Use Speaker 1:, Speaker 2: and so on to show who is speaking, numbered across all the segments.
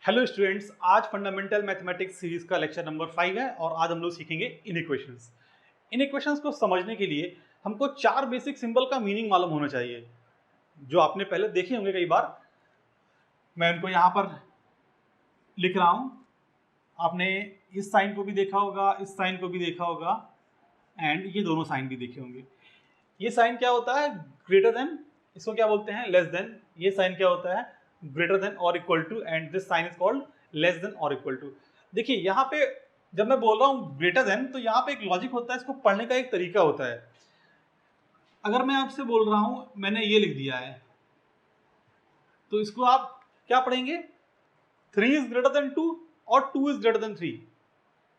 Speaker 1: Hello students, आज fundamental mathematics series का lecture number 5 है और आज हम लोग सीखेंगे इनइक्वेशंस। इनइक्वेशंस को समझने के लिए हमको चार बेसिक सिंबल का मीनिंग मालूम होना चाहिए, जो आपने पहले देखे होंगे कई बार। मैं उनको यहाँ पर लिख रहा हूँ। आपने इस साइन को भी देखा होगा, इस साइन को भी देखा होगा एंड ये दोनों साइन भी देखे होंगे। ये साइन क्या होता है? Greater then. इसको क्या बोलते हैं? Less than. ये साइन क्या होता है? ग्रेटर देन और equal to, and this sign is called less than और इक्वल टू। देखिए यहाँ पे जब मैं बोल रहा हूँ ग्रेटर देन, तो यहाँ पे एक लॉजिक होता है, इसको पढ़ने का एक तरीका होता है। अगर मैं आपसे बोल रहा हूँ, मैंने ये लिख दिया है, तो इसको आप क्या पढ़ेंगे? 3 इज ग्रेटर देन 2 और 2 इज ग्रेटर देन 3।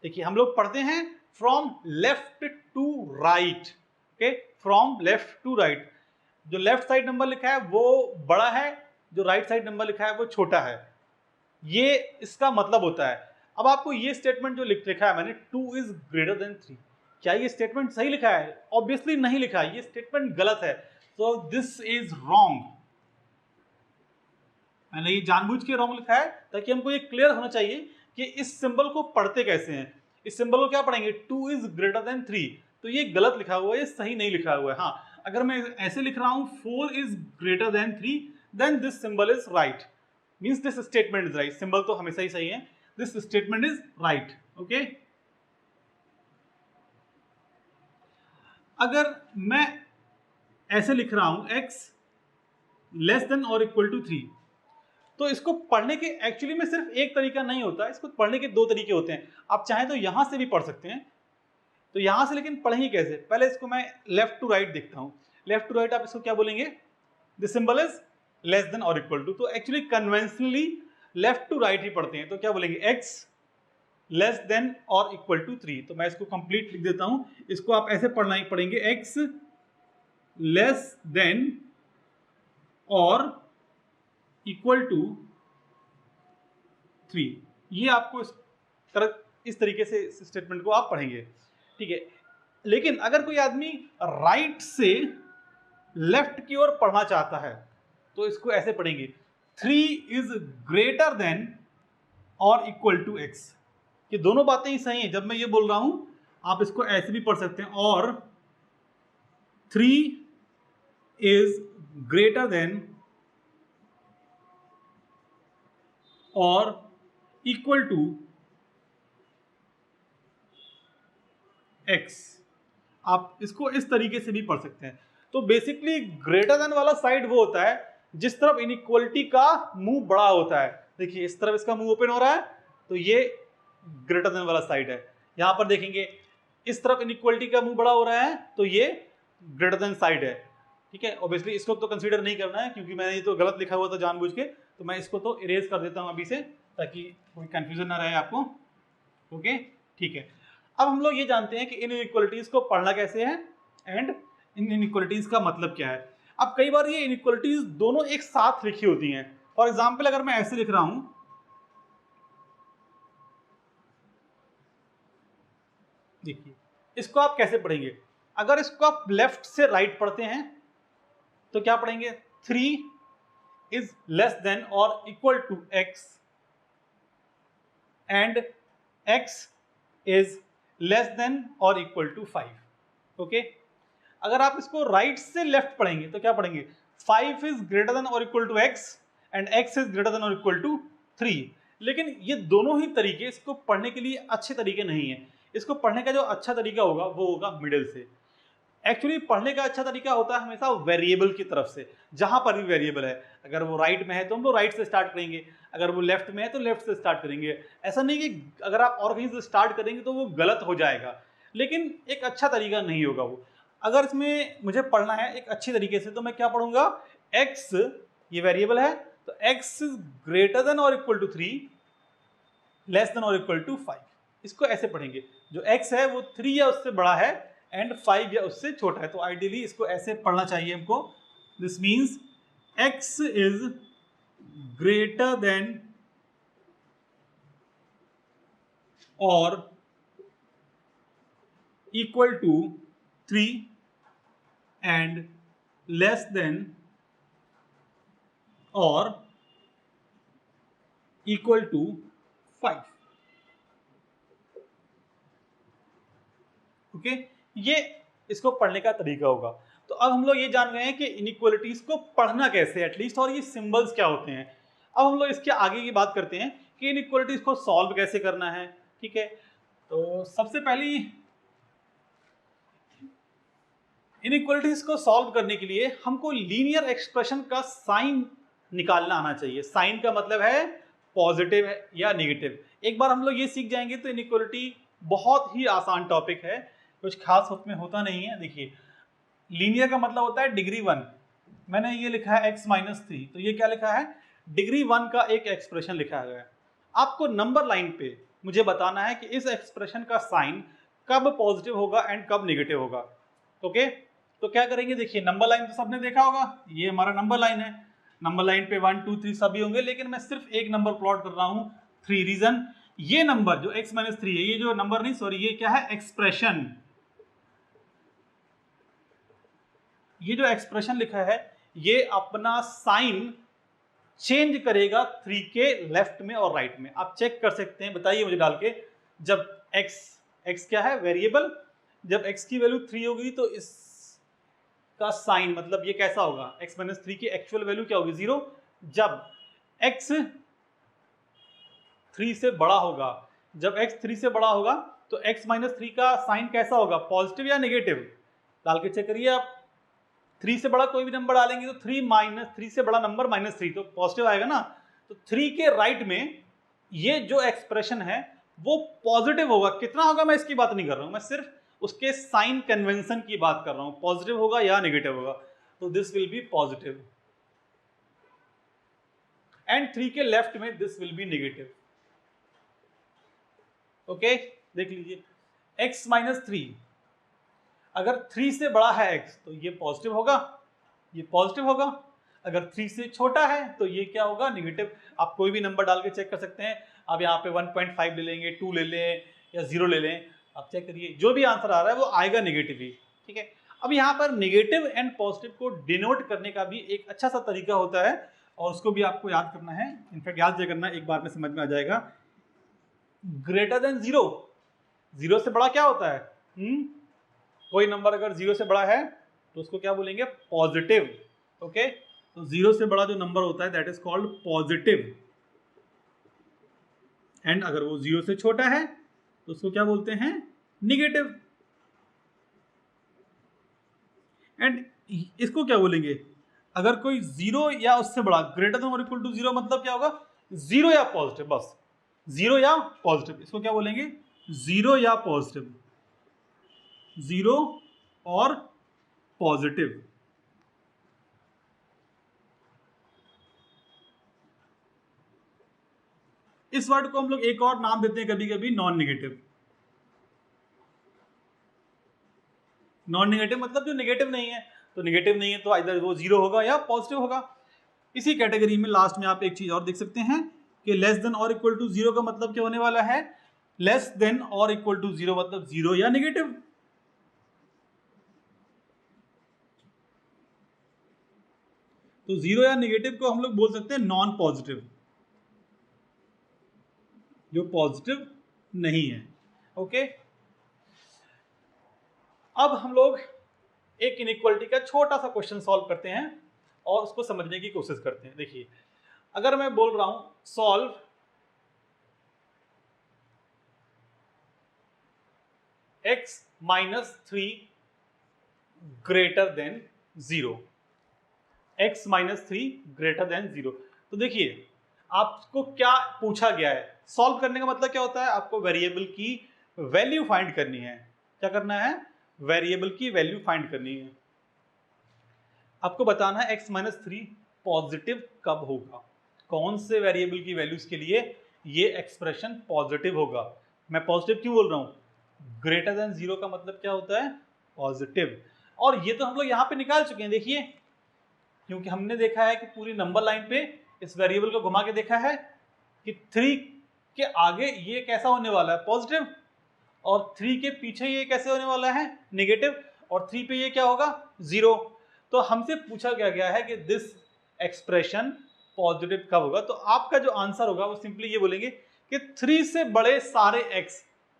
Speaker 1: देखिए हम लोग पढ़ते हैं from left to right. Okay, from left to right. जो लेफ्ट साइड नंबर लिखा है वो बड़ा है, जो राइट साइड नंबर लिखा है वो छोटा है। ये इसका मतलब होता है। अब आपको ये स्टेटमेंट जो लिखा है मैंने, 2 इज ग्रेटर देन 3, क्या ये स्टेटमेंट सही लिखा है? ऑब्वियसली नहीं लिखा है, ये स्टेटमेंट गलत है। तो दिस इज रॉन्ग। मैंने ये जानबूझ के रॉन्ग लिखा है ताकि हमको ये क्लियर होना चाहिए कि इस सिंबल को पढ़ते कैसे हैं। इस सिंबल को क्या पढ़ेंगे? 2 इज ग्रेटर देन 3। तो ये गलत लिखा हुआ है, ये सही नहीं लिखा हुआ है। हाँ, अगर मैं ऐसे लिख रहा हूं 4 is greater than 3, then this symbol is right, means this statement is right. Symbol तो हमेशा ही सही है, this statement is right. Okay, अगर मैं ऐसे लिख रहा हूं x लेस देन और इक्वल टू 3, तो इसको पढ़ने के एक्चुअली में सिर्फ एक तरीका नहीं होता, इसको पढ़ने के दो तरीके होते हैं। आप चाहें तो यहां से भी पढ़ सकते हैं, तो यहां से, लेकिन पढ़ेंगे कैसे? पहले इसको मैं लेफ्ट टू राइट देखता हूं। लेफ्ट टू राइट आप इसको क्या बोलेंगे? This symbol is less than और इक्वल टू। तो actually conventionally left to right ही पढ़ते हैं, तो क्या बोलेंगे? x लेस देन और इक्वल टू 3। तो मैं इसको कंप्लीट लिख देता हूं। इसको आप ऐसे पढ़ना ही पढ़ेंगे, x लेस देन और इक्वल टू 3। ये आपको इस तरीके से इस स्टेटमेंट को आप पढ़ेंगे, ठीक है। लेकिन अगर कोई आदमी राइट से लेफ्ट की ओर पढ़ना चाहता है, तो इसको ऐसे पढ़ेंगे, 3 इज ग्रेटर देन और इक्वल टू x। ये दोनों बातें ही सही हैं। जब मैं ये बोल रहा हूं, आप इसको ऐसे भी पढ़ सकते हैं, और 3 इज ग्रेटर देन और इक्वल टू x। आप इसको इस तरीके से भी पढ़ सकते हैं। तो बेसिकली ग्रेटर देन वाला साइड वो होता है जिस तरफ इनइक्वलिटी का मुंह बड़ा होता है। देखिए इस तरफ इसका मुंह ओपन हो रहा है, तो ये ग्रेटर देन वाला साइड है। यहां पर देखेंगे इस तरफ इनइक्वलिटी का मुंह बड़ा हो रहा है, तो ये ग्रेटर देन साइड है, ठीक है। ऑब्वियसली इसको तो कंसीडर नहीं करना है, क्योंकि मैंने ये तो गलत लिखा हुआ था जानबूझ के, तो मैं इसको तो इरेज कर देता हूं अभी से, ताकि कोई कंफ्यूजन ना रहे आपको। ओके, ठीक है। अब हम लोग ये जानते हैं कि इन इनइक्वलिटीज को पढ़ना कैसे है एंड इन इनइक्वलिटीज का मतलब क्या है। अब कई बार ये इनइक्वलिटीज दोनों एक साथ लिखी होती हैं। फॉर एग्जांपल अगर मैं ऐसे लिख रहा हूं, देखिए इसको आप कैसे पढ़ेंगे? अगर इसको आप लेफ्ट से राइट पढ़ते हैं तो क्या पढ़ेंगे? 3 इज लेस देन और equal to x and x is less than और इक्वल टू 5। ओके, अगर आप इसको राइट से लेफ्ट पढ़ेंगे तो क्या पढ़ेंगे? 5 इज ग्रेटर देन और equal to x and x is greater than और इक्वल टू 3। लेकिन ये दोनों ही तरीके इसको पढ़ने के लिए अच्छे तरीके नहीं है। इसको पढ़ने का जो अच्छा तरीका होगा वो होगा मिडिल से। एक्चुअली पढ़ने का अच्छा तरीका होता है हमेशा वेरिएबल की तरफ से। जहां पर भी वेरिएबल है, अगर वो राइट में है तो हम लोग राइट से स्टार्ट करेंगे, अगर वो लेफ्ट में है तो लेफ्ट से स्टार्ट करेंगे। ऐसा नहीं कि अगर आप और कहीं से स्टार्ट करेंगे तो वो गलत हो जाएगा, लेकिन एक अच्छा तरीका नहीं होगा वो। अगर इसमें मुझे पढ़ना है एक अच्छी तरीके से, तो मैं क्या पढ़ूंगा? एक्स, ये वेरिएबल है, तो एक्स इज ग्रेटर देन और इक्वल टू 3, लेस देन और इक्वल टू 5। इसको ऐसे पढ़ेंगे, जो x है वो 3 या उससे बड़ा है एंड 5 या उससे छोटा है। तो आइडियली इसको ऐसे पढ़ना चाहिए हमको। This means x is greater than और equal to 3 and less than और इक्वल टू 5। ओके, ये इसको पढ़ने का तरीका होगा। तो अब हम लोग ये जान गए हैं कि इनइक्वालिटीज को पढ़ना कैसे एटलीस्ट, और ये सिंबल्स क्या होते हैं। अब हम लोग इसके आगे की बात करते हैं कि इनइक्वालिटीज को सॉल्व कैसे करना है। ठीक है, तो सबसे पहली इनइक्वालिटीज को सॉल्व करने के लिए हमको लीनियर एक्सप्रेशन का साइन निकालना आना चाहिए। साइन का मतलब है पॉजिटिव या नेगेटिव। एक बार हम लोग ये सीख जाएंगे तो इनइक्वालिटी बहुत ही आसान टॉपिक है, कुछ खास उसमें होता नहीं है। देखिए, लीनियर का मतलब होता है डिग्री 1। मैंने ये लिखा है x माइनस 3, तो ये क्या लिखा है, डिग्री 1 का एक एक्सप्रेशन लिखा गया है। आपको नंबर लाइन पे मुझे बताना है कि इस एक्सप्रेशन का साइन कब पॉजिटिव होगा एंड कब नेगेटिव होगा। ओके, तो क्या करेंगे, देखिए नंबर लाइन तो सबने देखा होगा, ये हमारा नंबर लाइन है। नंबर लाइन पे 1 2 3 सभी होंगे, लेकिन मैं सिर्फ एक नंबर प्लॉट कर रहा हूं 3। रीजन, ये नंबर जो x माइनस 3 है, ये जो नंबर नहीं सॉरी, ये क्या है, एक्सप्रेशन। ये जो एक्सप्रेशन लिखा है ये अपना साइन चेंज करेगा 3 के लेफ्ट में और राइट में। आप चेक कर सकते हैं, बताइए मुझे डाल के, जब x क्या है, वेरिएबल, जब x की वैल्यू 3 होगी तो इसका साइन मतलब ये कैसा होगा, x माइनस 3 की एक्चुअल वैल्यू क्या होगी, 0। जब x 3 से बड़ा होगा, जब x 3 से बड़ा होगा तो x माइनस 3 का साइन कैसा होगा, पॉजिटिव या नेगेटिव, डाल के चेक करिए आप। 3 से बड़ा कोई भी नंबर डालेंगे तो 3 माइनस 3 से बड़ा नंबर माइनस 3 तो पॉजिटिव आएगा ना। तो 3 के राइट में ये जो एक्सप्रेशन है वो पॉजिटिव होगा। कितना होगा मैं इसकी बात नहीं कर रहा हूं, मैं सिर्फ उसके साइन कन्वेंशन की बात कर रहा हूं, पॉजिटिव होगा या नेगेटिव होगा। तो this will be positive and 3 के लेफ्ट में this will be negative. Okay, देख लीजिए, x माइनस 3, अगर 3 से बड़ा है x तो ये पॉजिटिव होगा, ये पॉजिटिव होगा। अगर 3 से छोटा है तो ये क्या होगा, नेगेटिव। आप कोई भी नंबर डाल के चेक कर सकते हैं। आप यहाँ पे 1.5 ले लेंगे, 2 ले लें या 0 ले लें, आप चेक करिए, जो भी आंसर आ रहा है वो आएगा नेगेटिव ही। ठीक है, अब यहाँ पर नेगेटिव एंड पॉजिटिव को डिनोट करने का भी एक अच्छा सा तरीका होता है, और उसको भी आपको याद करना है। इनफैक्ट याद करना, एक बार में समझ में आ जाएगा। ग्रेटर देन 0, 0 से बड़ा क्या होता है, कोई नंबर अगर 0 से बड़ा है तो उसको क्या बोलेंगे, पॉजिटिव। ओके, तो 0 से बड़ा जो नंबर होता है that is called positive. And अगर वो 0 से छोटा है तो उसको क्या बोलते हैं, निगेटिव। एंड इसको क्या बोलेंगे, अगर कोई 0 या उससे बड़ा, ग्रेटर देन और इक्वल टू 0 मतलब क्या होगा, 0 या पॉजिटिव, बस 0 या पॉजिटिव। इसको क्या बोलेंगे, 0 या पॉजिटिव, 0 और पॉजिटिव। इस वर्ड को हम लोग एक और नाम देते हैं कभी कभी, नॉन नेगेटिव। नॉन नेगेटिव मतलब जो नेगेटिव नहीं है, तो नेगेटिव नहीं है तो इधर वो 0 होगा या पॉजिटिव होगा। इसी कैटेगरी में लास्ट में आप एक चीज और देख सकते हैं कि लेस देन और इक्वल टू 0 का मतलब क्या होने वाला है, लेस देन और इक्वल टू 0 मतलब 0 या नेगेटिव। तो 0 या नेगेटिव को हम लोग बोल सकते हैं नॉन पॉजिटिव, जो पॉजिटिव नहीं है। ओके, अब हम लोग एक इनइक्वालिटी का छोटा सा क्वेश्चन सॉल्व करते हैं और उसको समझने की कोशिश करते हैं। देखिए, अगर मैं बोल रहा हूं solve x minus 3 greater than 0, x minus 3 greater than 0, तो देखिए आपको क्या पूछा गया है। सॉल्व करने का मतलब क्या होता है, आपको वेरिएबल की वैल्यू फाइंड करनी है। क्या करना है, वेरिएबल की वैल्यू फाइंड करनी है। आपको बताना है x माइनस 3 पॉजिटिव कब होगा, कौन से वेरिएबल की वैल्यूज के लिए ये एक्सप्रेशन पॉजिटिव होगा। मैं पॉजिटिव क्यों बोल रहा हूं, ग्रेटर देन 0 का मतलब क्या होता है, पॉजिटिव। और ये तो हम लोग यहाँ पे निकाल चुके हैं, देखिए, क्योंकि हमने देखा है कि पूरी नंबर लाइन पे इस वेरिएबल को घुमा के देखा है कि 3 के आगे ये कैसा होने वाला है, पॉजिटिव, और 3 के पीछे ये कैसे होने वाला है, नेगेटिव, और 3 पे ये क्या होगा, 0। तो हमसे पूछा गया है कि दिस एक्सप्रेशन पॉजिटिव कब होगा, तो आपका जो आंसर होगा वो सिंपली ये बोलेंगे कि 3 से बड़े सारे x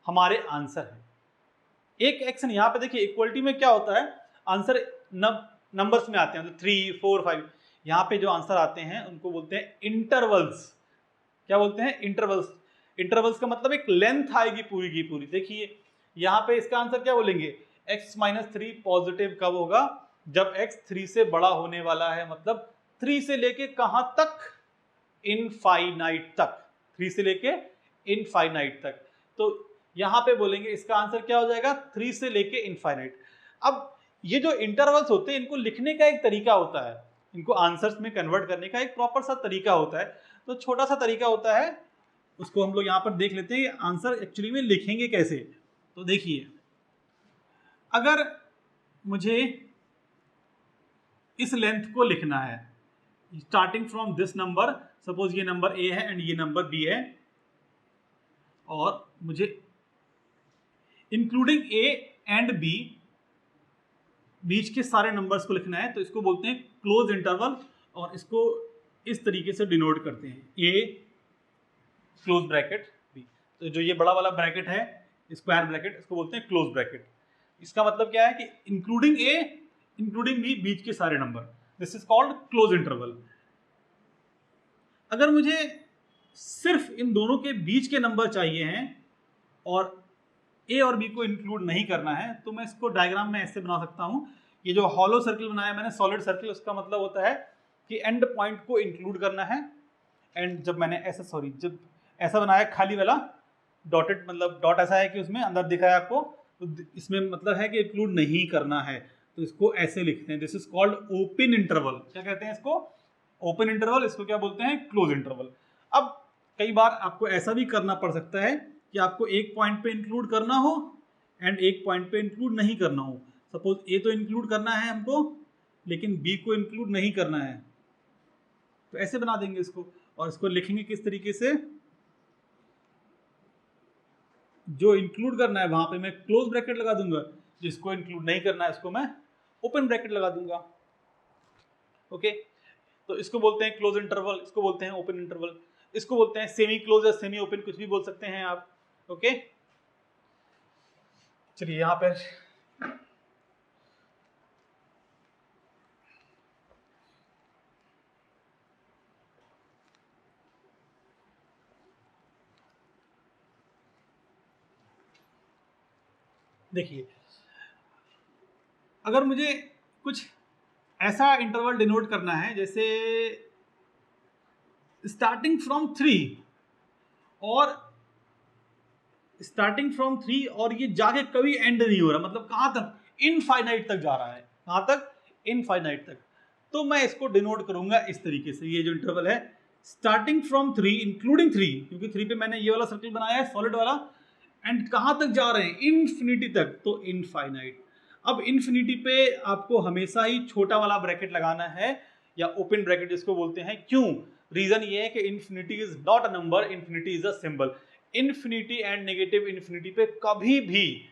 Speaker 1: हमारे आंसर है। एक x नहीं, यहाँ पे देखिए इक्वलिटी में क्या होता है, आंसर नंबर्स में आते हैं, मतलब 3, 4, 5। यहाँ पे जो आंसर आते हैं उनको बोलते हैं इंटरवल्स। क्या बोलते हैं? इंटरवल्स। इंटरवल्स का मतलब एक लेंथ आएगी पूरी की पूरी। देखिए यहाँ पे इसका आंसर क्या बोलेंगे, x-3 पॉजिटिव कब होगा, जब x 3 से बड़ा होने वाला है, मतलब 3 से लेके कहां तक, इनफाइनाइट तक, 3 से लेके इनफाइनाइट तक। तो यहां पे बोलेंगे इसका आंसर क्या हो जाएगा, 3 से लेके इनफाइनाइट। अब ये जो इंटरवल्स होते हैं इनको लिखने का एक तरीका होता है, इनको आंसर्स में कन्वर्ट करने का एक प्रॉपर सा तरीका होता है। तो छोटा सा तरीका होता है, उसको हम लोग यहाँ पर देख लेते हैं आंसर एक्चुअली में लिखेंगे कैसे। तो देखिए, अगर मुझे इस लेंथ को लिखना है starting from this number, suppose ये नंबर ए है एंड ये नंबर बी है, और मुझे इंक्लूडिंग ए एंड बी बीच के सारे नंबर्स को लिखना है, तो इसको बोलते हैं क्लोज इंटरवल, और इसको इस तरीके से डिनोट करते हैं, ए क्लोज ब्रैकेट बी। तो जो ये बड़ा वाला ब्रैकेट है स्क्वायर ब्रैकेट, इसको बोलते हैं क्लोज ब्रैकेट। इसका मतलब क्या है कि इंक्लूडिंग ए इंक्लूडिंग बी बीच के सारे number, this is called close interval. अगर मुझे सिर्फ इन दोनों के बीच के नंबर चाहिए हैं और ए और बी को इंक्लूड नहीं करना है, तो मैं इसको डायग्राम में ऐसे बना सकता हूं। ये जो हॉलो सर्कल बनाया मैंने, सॉलिड सर्कल, उसका मतलब होता है कि एंड पॉइंट को इंक्लूड करना है। एंड जब मैंने ऐसा जब ऐसा बनाया खाली वाला डॉटेड, मतलब डॉट ऐसा है कि उसमें अंदर दिखा है आपको, तो इसमें मतलब है कि इंक्लूड नहीं करना है, तो इसको ऐसे लिखते हैं, this is called open interval. क्या कहते हैं इसको? Open interval. इसको क्या बोलते हैं? Close interval. अब कई बार आपको ऐसा भी करना पड़ सकता है कि आपको एक पॉइंट पे इंक्लूड करना हो एंड एक पॉइंट पे इंक्लूड नहीं करना हो। सपोज ए तो इंक्लूड करना है हमको, लेकिन बी को इंक्लूड नहीं करना है, तो ऐसे बना देंगे इसको। और इसको लिखेंगे किस तरीके से, जो इंक्लूड करना है वहां पे मैं क्लोज ब्रैकेट लगा दूंगा, जिसको इंक्लूड नहीं करना है उसको मैं ओपन ब्रैकेट लगा दूंगा। ओके, तो इसको बोलते हैं क्लोज इंटरवल, इसको बोलते हैं ओपन इंटरवल, इसको बोलते हैं सेमी क्लोज या सेमी ओपन, कुछ भी बोल सकते हैं आप। ओके, चलिए यहां पर देखिए, अगर मुझे कुछ ऐसा इंटरवल डिनोट करना है जैसे स्टार्टिंग फ्रॉम 3 और ये जाके कभी एंड नहीं हो रहा, मतलब कहां तक, इनफाइनाइट तक जा रहा है। कहां तक? इनफाइनाइट तक। तो मैं इसको डिनोट करूंगा इस तरीके से, ये जो इंटरवल है स्टार्टिंग फ्रॉम 3 इंक्लूडिंग 3, क्योंकि 3 पे मैंने ये वाला सर्कल बनाया है सॉलिड वाला, एंड कहां तक जा रहे हैं, इन्फिनिटी तक, तो इनफाइनाइट। अब इन्फिनिटी पे आपको हमेशा ही छोटा वाला ब्रैकेट लगाना है या ओपन ब्रैकेट जिसको बोलते हैं। क्यों? रीजन ये है कि infinity is not a number, infinity is a symbol. Infinity and negative infinity पे कभी भी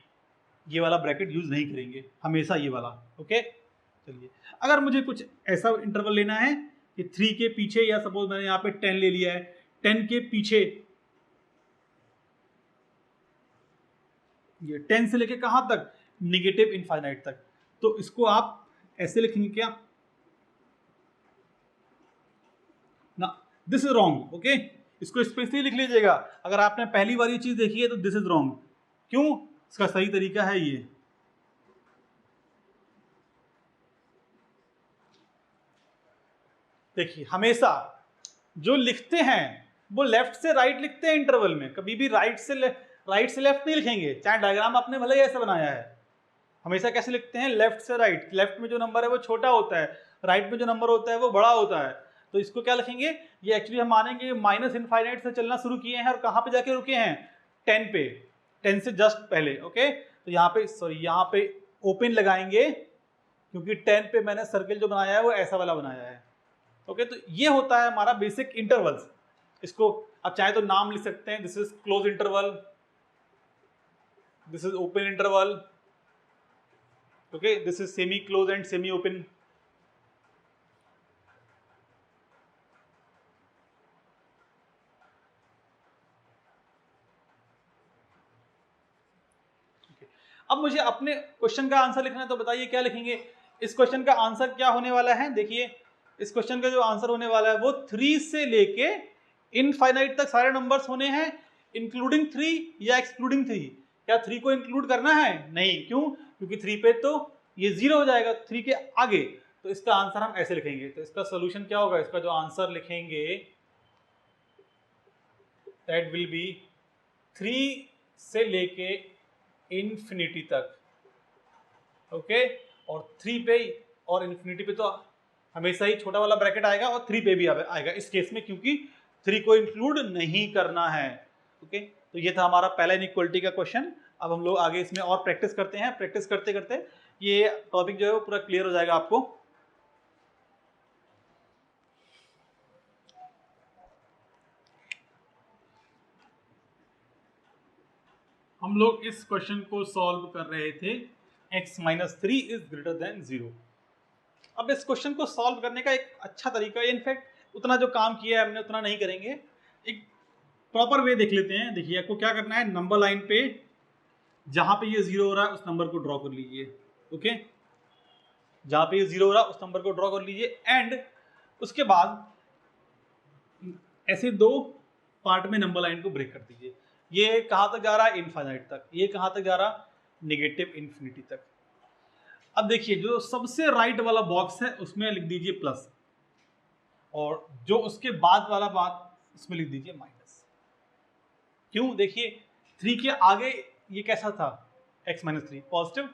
Speaker 1: ये वाला ब्रैकेट यूज नहीं करेंगे, हमेशा ये वाला। ओके, चलिए, अगर मुझे कुछ ऐसा इंटरवल लेना है कि 3 के पीछे, या सपोज मैंने यहाँ पे 10 ले लिया है, 10 के पीछे, ये 10 से लेके कहां तक, निगेटिव इनफाइनाइट तक, तो इसको आप ऐसे लिखेंगे क्या ना, दिस इज रॉन्ग। ओके, इसको स्पेशली लिख लीजिएगा, अगर आपने पहली बार ये चीज देखी है तो दिस इज रॉन्ग। क्यों? इसका सही तरीका है ये, देखिए हमेशा जो लिखते हैं वो लेफ्ट से राइट लिखते हैं इंटरवल में, कभी भी राइट से लेफ्ट नहीं लिखेंगे, चाहे डायग्राम आपने भले ही ऐसा बनाया है। हमेशा कैसे लिखते हैं? लेफ्ट से राइट। लेफ्ट में जो नंबर है वो छोटा होता है, राइट में जो नंबर होता है वो बड़ा होता है। तो इसको क्या लिखेंगे, ये एक्चुअली हम मानेंगे माइनस इनफाइनाइट से चलना शुरू किए हैं और कहां पे जाके रुके हैं, 10 पे, 10 से जस्ट पहले। ओके, तो यहाँ पे यहाँ पे ओपन लगाएंगे, क्योंकि 10 पे मैंने सर्किल जो बनाया है वो ऐसा वाला बनाया है। ओके, तो ये होता है हमारा बेसिक इंटरवल्स। इसको आप चाहे तो नाम लिख सकते हैं, this is close interval, this is open interval, okay, this is semi close and semi open. अब मुझे अपने क्वेश्चन का आंसर लिखना है, तो बताइए क्या लिखेंगे। इस क्वेश्चन का आंसर क्या होने वाला है, देखिए इस क्वेश्चन का जो आंसर होने वाला है वो 3 से लेके इनफाइनाइट तक सारे नंबर्स होने हैं, इंक्लूडिंग 3 या एक्सक्लूडिंग 3। क्या 3 को इंक्लूड करना है? नहीं। क्यों? क्योंकि 3 पे तो ये 0 हो जाएगा 3 के आगे। तो इसका आंसर हम ऐसे लिखेंगे। तो इसका सोल्यूशन क्या होगा, इसका जो आंसर लिखेंगे दैट विल बी 3 से लेके इन्फिनिटी तक, ओके। और 3 पे और इन्फिनिटी पे तो हमेशा ही छोटा वाला ब्रैकेट आएगा, और 3 पे भी आएगा इस केस में, क्योंकि 3 को इंक्लूड नहीं करना है, ओके। तो ये था हमारा पहला इनइक्वालिटी का क्वेश्चन। अब हम लोग आगे इसमें और प्रैक्टिस करते हैं। प्रैक्टिस करते करते ये टॉपिक जो है वो पूरा क्लियर हो जाएगा आपको। हम लोग इस क्वेश्चन को सॉल्व कर रहे थे, x - 3 इज ग्रेटर देन 0। अब इस क्वेश्चन को सॉल्व करने का एक अच्छा तरीका है, इनफैक्ट उतना जो काम किया है हमने उतना नहीं करेंगे, एक प्रॉपर वे देख लेते हैं। देखिए आपको क्या करना है, नंबर लाइन पे जहां पे ये 0 हो रहा है उस नंबर को ड्रॉ कर लीजिए, ओके। जहां पे ये 0 हो रहा है उस नंबर को ड्रॉ कर लीजिए, एंड उसके बाद ऐसे 2 पार्ट में नंबर लाइन को ब्रेक कर दीजिए। ये कहां तक जा रहा है? इनफाइनाइट तक। ये कहां तक जा रहा? नेगेटिव इन्फिनिटी तक। अब देखिए जो सबसे राइट वाला बॉक्स है उसमें लिख दीजिए प्लस, और जो उसके बाद वाला बात उसमें लिख दीजिए माइनस। क्यों? देखिए 3 के आगे ये कैसा था, x - 3 पॉजिटिव,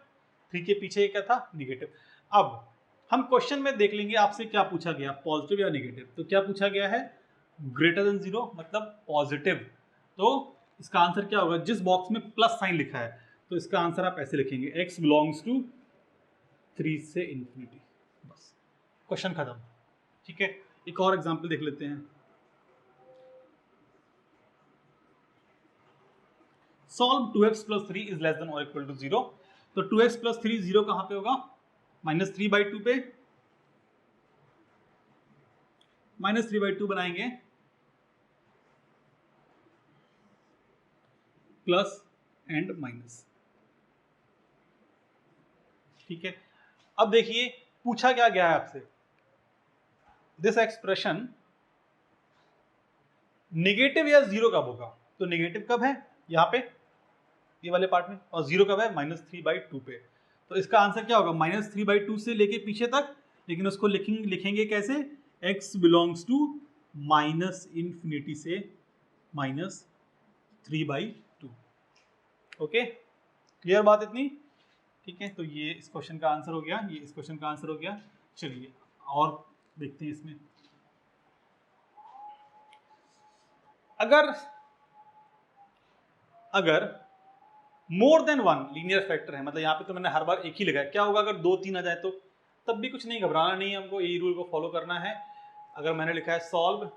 Speaker 1: 3 के पीछे ये क्या था, निगेटिव। अब हम क्वेश्चन में देख लेंगे आपसे क्या पूछा गया, पॉजिटिव या निगेटिव। तो क्या पूछा गया है, ग्रेटर देन 0 मतलब पॉजिटिव। तो इसका आंसर क्या होगा, जिस बॉक्स में प्लस साइन लिखा है तो इसका आंसर आप ऐसे लिखेंगे, x बिलोंग्स टू 3 से इन्फिनिटी। बस क्वेश्चन खत्म, ठीक है। एक और एग्जांपल देख लेते हैं। Solve 2x + 3 is less than और इक्वल टू 0। तो 2x + 3 0 कहां पे होगा, -3/2 पे, -3/2 बनाएंगे, प्लस एंड माइनस, ठीक है। अब देखिए पूछा क्या गया है आपसे, दिस एक्सप्रेशन नेगेटिव या 0 कब होगा। तो नेगेटिव कब है, यहाँ पे ये वाले पार्ट में, और 0 कब है, -3/2 पे। तो इसका आंसर क्या होगा, -3/2 से लेके पीछे तक, लेकिन उसको लिखेंगे कैसे, x बिलोंग्स टू -इन्फिनिटी से -3/2, ओके। क्लियर बात इतनी, ठीक है। तो ये इस क्वेश्चन का आंसर हो गया, ये इस क्वेश्चन का आंसर हो गया। चलिए और देखते हैं इसमें, अगर मोर देन 1 लीनियर फैक्टर है, मतलब यहाँ पे तो मैंने हर बार एक ही लगाया, क्या होगा अगर 2 3 आ जाए तो, तब भी कुछ नहीं, घबराना नहीं है, हमको यही रूल को फॉलो करना है। अगर मैंने लिखा है सॉल्व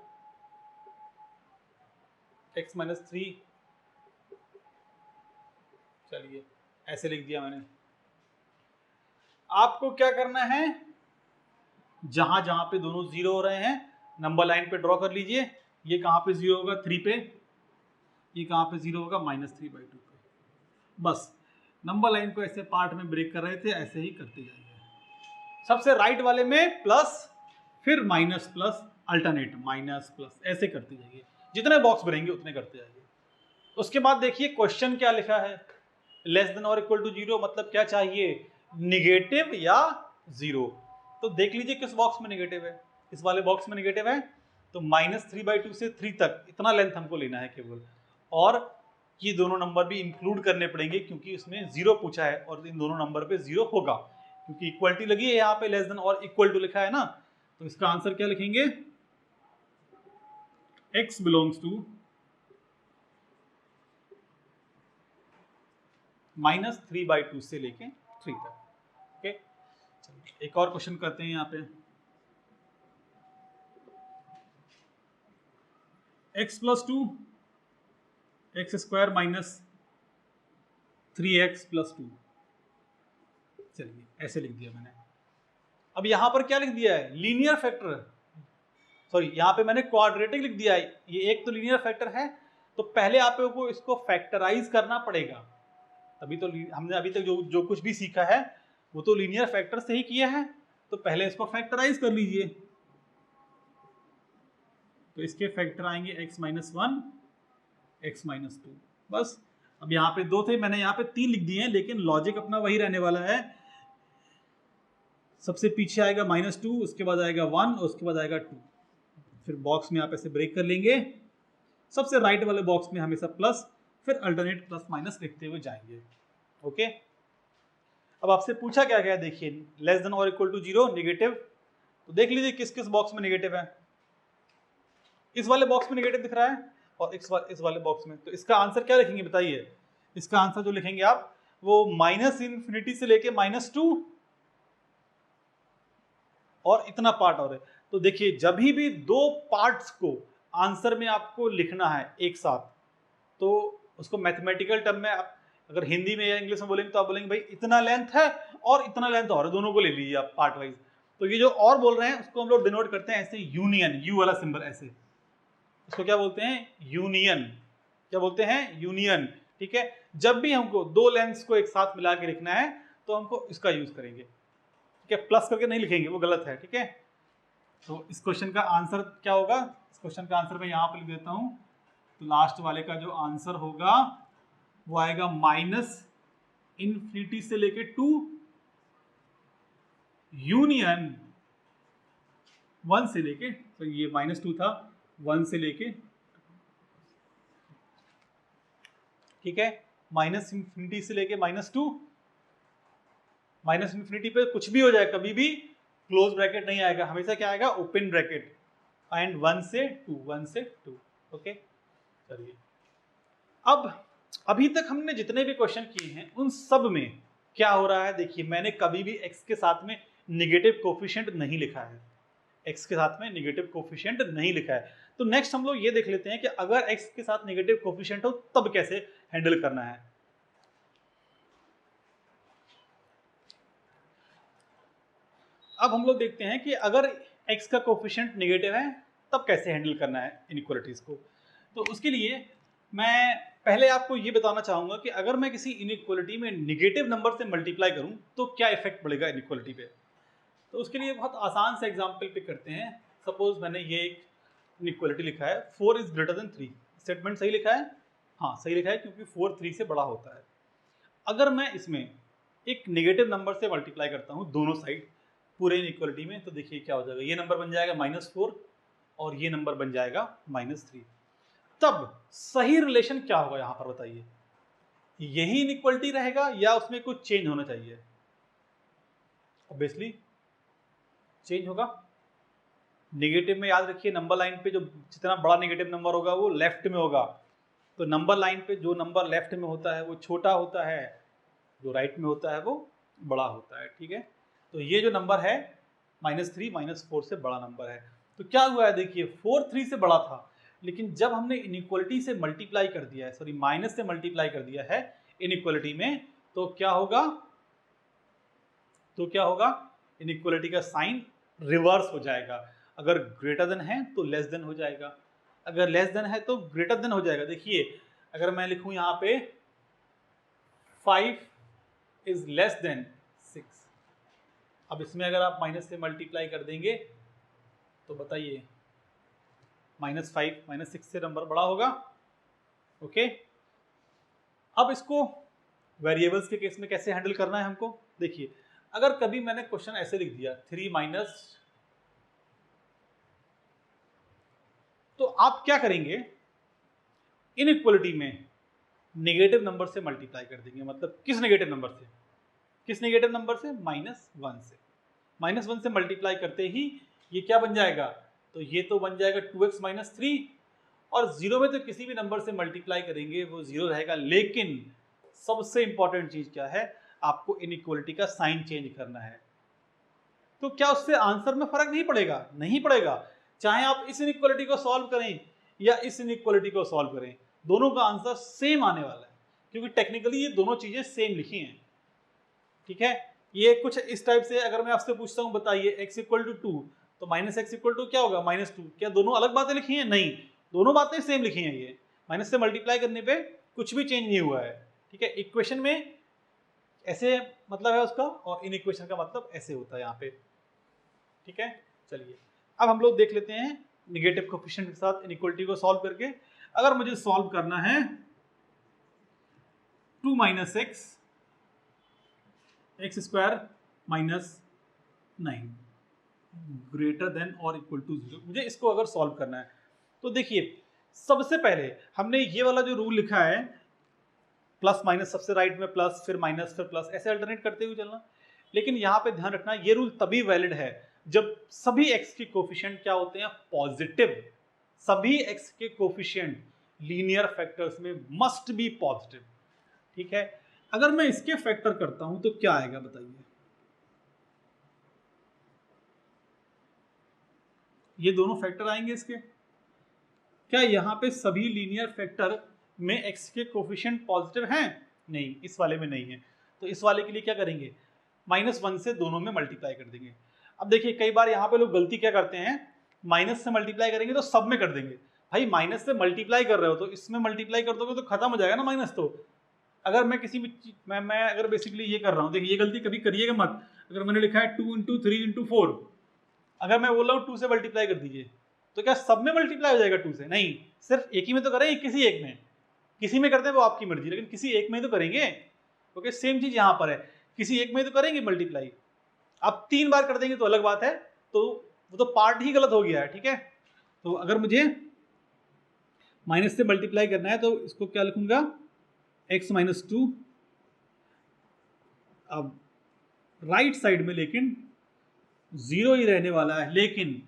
Speaker 1: x - 3, चलिए ऐसे लिख दिया मैंने। आपको क्या करना है, जहां जहां पे दोनों 0 हो रहे हैं नंबर लाइन पे ड्रॉ कर लीजिए। ये कहां पे 0 होगा, 3 पे, ये कहां पे 0 होगा, -3/2 पे। बस नंबर लाइन को ऐसे पार्ट में ब्रेक कर रहे थे, ऐसे ही करते जाइए। सबसे राइट वाले में प्लस, फिर minus plus, alternate minus plus, ऐसे करते जाइए, जितने बॉक्स भरेंगे उतने करते जाइए। उसके बाद देखिए क्वेश्चन क्या लिखा है, लेस देन और इक्वल टू 0 मतलब क्या चाहिए, निगेटिव या 0। तो देख लीजिए किस बॉक्स में निगेटिव है, इस वाले बॉक्स में निगेटिव है। तो -3/2 से 3 तक इतना लेंथ हमको लेना है केवल, और ये दोनों नंबर भी इंक्लूड करने पड़ेंगे क्योंकि इसमें 0 पूछा है, और इन दोनों नंबर पे 0 होगा क्योंकि इक्वलिटी लगी है यहाँ पे, लेस देन और इक्वल टू लिखा है ना। तो इसका आंसर क्या लिखेंगे, x बिलोंग्स टू -3/2 से लेके 3 तक, ओके। चलिए एक और क्वेश्चन करते हैं यहाँ पे, x + 2 x² - 3x + 2, चलिए ऐसे लिख दिया मैंने। अब यहां पर क्या लिख दिया है, लीनियर फैक्टर, सॉरी यहाँ पे मैंने क्वाड्रेटिक लिख दिया है। ये एक तो लीनियर फैक्टर है, तो पहले आपको इसको फैक्टराइज करना पड़ेगा, तभी तो हमने अभी तक जो कुछ भी सीखा है वो तो लीनियर फैक्टर से ही किया है। तो पहले इसको फैक्टराइज कर लीजिए, तो इसके फैक्टर आएंगे x माइनस 1, x माइनस 2। बस अब यहाँ पे 2 थे, मैंने यहाँ पे 3 लिख दिए हैं, लेकिन लॉजिक अपना वही रहने वाला है। सबसे पीछे आएगा -2, उसके बाद आएगा 1, उसके बाद आएगा 2। फिर बॉक्स में आप ऐसे ब्रेक कर लेंगे, सबसे राइट वाले बॉक्स में हमेशा प्लस, फिर अल्टरनेट प्लस माइनस लिखते हुए जाएंगे। ओके, अब आपसे पूछा क्या गया, देखिए लेस देन और इक्वल टू 0 नेगेटिव। तो देख लीजिए किस किस बॉक्स में नेगेटिव है। इस वाले बॉक्स में नेगेटिव दिख रहा है और इस वाले बॉक्स में। तो इसका आंसर क्या लिखेंगे बताइए? इसका आंसर जो लिखेंगे आप वो -∞ से लेके -2 और इतना पार्ट और है। तो देखिए जब भी 2 पार्ट्स को आंसर में आपको लिखना है एक साथ, तो उसको मैथमेटिकल टर्म में आप अगर हिंदी में या इंग्लिश में बोलेंगे तो आप बोलेंगे भाई इतना लेंथ है और इतना लेंथ और है, दोनों को ले लीजिए आप पार्ट वाइज। तो ये जो और बोल रहे हैं उसको हम लोग डिनोट करते हैं ऐसे, यूनियन, यू वाला सिंबल ऐसे, इसको क्या बोलते हैं? यूनियन। क्या बोलते हैं? यूनियन। ठीक है, जब भी हमको 2 लेंथ्स को एक साथ मिला के लिखना है तो हमको इसका यूज करेंगे। ठीक है, प्लस करके नहीं लिखेंगे, वो गलत है। ठीक है, तो इस क्वेश्चन का आंसर क्या होगा? इस क्वेश्चन का आंसर मैं यहाँ पर लिख देता हूँ। तो लास्ट वाले का जो आंसर होगा वो आएगा -∞ से लेके 2 यूनियन 1 से लेके, तो ये -2 था, 1 से लेके, ठीक है, -∞ से लेके -2। -∞ पे कुछ भी हो जाए, कभी भी क्लोज ब्रैकेट नहीं आएगा, हमेशा क्या आएगा? Open bracket. एंड 1 से 2। ओके, चलिए अब अभी तक हमने जितने भी क्वेश्चन किए हैं उन सब में क्या हो रहा है, देखिए मैंने कभी भी x के साथ में निगेटिव कोफिशिएंट नहीं लिखा है। x के साथ में निगेटिव कोफिशिएंट नहीं लिखा है। तो नेक्स्ट हम लोग ये देख लेते हैं कि अगर x के साथ निगेटिव कोफिशिएंट हो तब कैसे हैंडल करना है। अब हम लोग देखते हैं कि अगर x का कोफिशिएंट नेगेटिव है तब कैसे हैंडल करना है इनइक्वालिटीज को। तो उसके लिए मैं पहले आपको ये बताना चाहूंगा कि अगर मैं किसी इनइक्वालिटी में नेगेटिव नंबर से मल्टीप्लाई करूं तो क्या इफेक्ट पड़ेगा इनइक्वालिटी पे। तो उसके लिए बहुत आसान से एग्जांपल पे करते हैं। सपोज मैंने ये एक इनइक्वालिटी लिखा है 4 इज ग्रेटर देन 3। स्टेटमेंट सही लिखा है? हाँ सही लिखा है, क्योंकि 4 3 से बड़ा होता है। अगर मैं इसमें एक नेगेटिव नंबर से मल्टीप्लाई करता हूँ दोनों साइड पूरे इनइक्वालिटी में, तो देखिए क्या हो जाएगा, ये नंबर बन जाएगा -4 और ये नंबर बन जाएगा -3। तब सही रिलेशन क्या होगा यहाँ पर बताइए? यही इनइक्वालिटी रहेगा या उसमें कुछ चेंज होना चाहिए? ऑब्वियसली चेंज होगा। नेगेटिव में याद रखिए नंबर लाइन पे जो जितना बड़ा नेगेटिव नंबर होगा वो लेफ्ट में होगा। तो नंबर लाइन पे जो नंबर लेफ्ट में होता है वो छोटा होता है, जो राइट में होता है वो बड़ा होता है। ठीक है, तो ये जो नंबर है -3 -4 से बड़ा नंबर है। तो क्या हुआ है देखिए, 4 3 से बड़ा था, लेकिन जब हमने इनइक्वालिटी से मल्टीप्लाई कर दिया है, सॉरी माइनस से मल्टीप्लाई कर दिया है इनइक्वालिटी में, तो क्या होगा? इनइक्वालिटी का साइन रिवर्स हो जाएगा। अगर ग्रेटर देन है तो लेस देन हो जाएगा, अगर लेस देन है तो ग्रेटर देन हो जाएगा। देखिए अगर मैं लिखूं यहाँ पे 5 इज लेस देन 6, अब इसमें अगर आप माइनस से मल्टीप्लाई कर देंगे तो बताइए -5 -6 से नंबर बड़ा होगा। ओके, अब इसको वेरिएबल्स के केस में कैसे हैंडल करना है हमको? देखिए अगर कभी मैंने क्वेश्चन ऐसे लिख दिया 3 माइनस, तो आप क्या करेंगे? इनइक्वालिटी में नेगेटिव नंबर से मल्टीप्लाई कर देंगे। मतलब किस नेगेटिव नंबर से? -1 से। -1 से मल्टीप्लाई करते ही ये क्या बन जाएगा? तो ये तो बन जाएगा 2x - 3, और 0 में तो किसी भी नंबर से मल्टीप्लाई करेंगे वो 0 रहेगा। लेकिन सबसे इंपॉर्टेंट चीज क्या है? आपको इनइक्वालिटी का साइन चेंज करना है। तो क्या उससे आंसर में फर्क नहीं पड़ेगा? नहीं पड़ेगा। चाहे आप इस इनइक्वालिटी को सॉल्व करें या इस इनइक्वालिटी को सॉल्व करें, दोनों का आंसर सेम आने वाला है, क्योंकि टेक्निकली ये दोनों चीजें सेम लिखी हैं। ठीक है, ये कुछ इस टाइप से अगर मैं आपसे पूछता हूं बताइए x = 2, तो -x क्या होगा? -2। क्या दोनों अलग बातें लिखी हैं? नहीं, दोनों बातें सेम लिखी हैं। ये माइनस से मल्टीप्लाई करने पे कुछ भी चेंज नहीं हुआ है। ठीक है, इक्वेशन में ऐसे मतलब है उसका और इन इक्वेशन का मतलब ऐसे होता है यहाँ पे। ठीक है, चलिए अब हम लोग देख लेते हैं निगेटिव कोफिशिएंट के साथ इनइक्वालिटी को सॉल्व करके। अगर मुझे सॉल्व करना है 2 minus x x square minus 9 greater than और इक्वल टू 0, मुझे इसको अगर सॉल्व करना है तो देखिए सबसे पहले हमने ये वाला जो रूल लिखा है प्लस माइनस, सबसे राइट में प्लस फिर माइनस फिर प्लस, ऐसे अल्टरनेट करते हुए चलना। लेकिन यहाँ पे ध्यान रखना ये रूल तभी वैलिड है जब सभी x के कोफिशिएंट क्या होते हैं, पॉजिटिव। सभी x के कोफिशिएंट लीनियर फैक्टर्स में मस्ट बी पॉजिटिव। ठीक है, अगर मैं इसके फैक्टर करता हूं तो क्या आएगा बताइए। ये दोनों फैक्टर आएंगे इसके। क्या यहाँ पे सभी लीनियर फैक्टर में x के कोफिशिएंट पॉजिटिव हैं? नहीं, इस वाले में नहीं है। तो इस वाले के लिए क्या करेंगे, -1 से दोनों में मल्टीप्लाई कर देंगे। अब देखिए कई बार यहाँ पे लोग गलती क्या करते हैं, माइनस से मल्टीप्लाई करेंगे तो सब में कर देंगे। भाई माइनस से मल्टीप्लाई कर रहे हो तो इसमें मल्टीप्लाई कर दोगे तो खत्म हो जाएगा ना माइनस। तो अगर मैं किसी भी मैं अगर बेसिकली ये कर रहा हूँ, देखिए ये गलती कभी करिएगा मत। अगर मैंने लिखा है 2 इंटू 3 इंटू 4, अगर मैं बोल रहा हूँ 2 से मल्टीप्लाई कर दीजिए तो क्या सब में मल्टीप्लाई हो जाएगा 2 से? नहीं, सिर्फ एक ही में तो करेंगे, किसी एक में। किसी में करते हैं वो आपकी मर्जी, लेकिन किसी एक में तो करेंगे। ओके, सेम चीज यहाँ पर है, किसी एक में तो करेंगे मल्टीप्लाई। अब 3 बार कर देंगे तो अलग बात है, तो वो तो पार्ट ही गलत हो गया है। ठीक है, तो अगर मुझे माइनस से मल्टीप्लाई करना है तो इसको क्या लिखूंगा, x माइनस 2। अब राइट साइड में लेकिन 0 ही रहने वाला है, लेकिन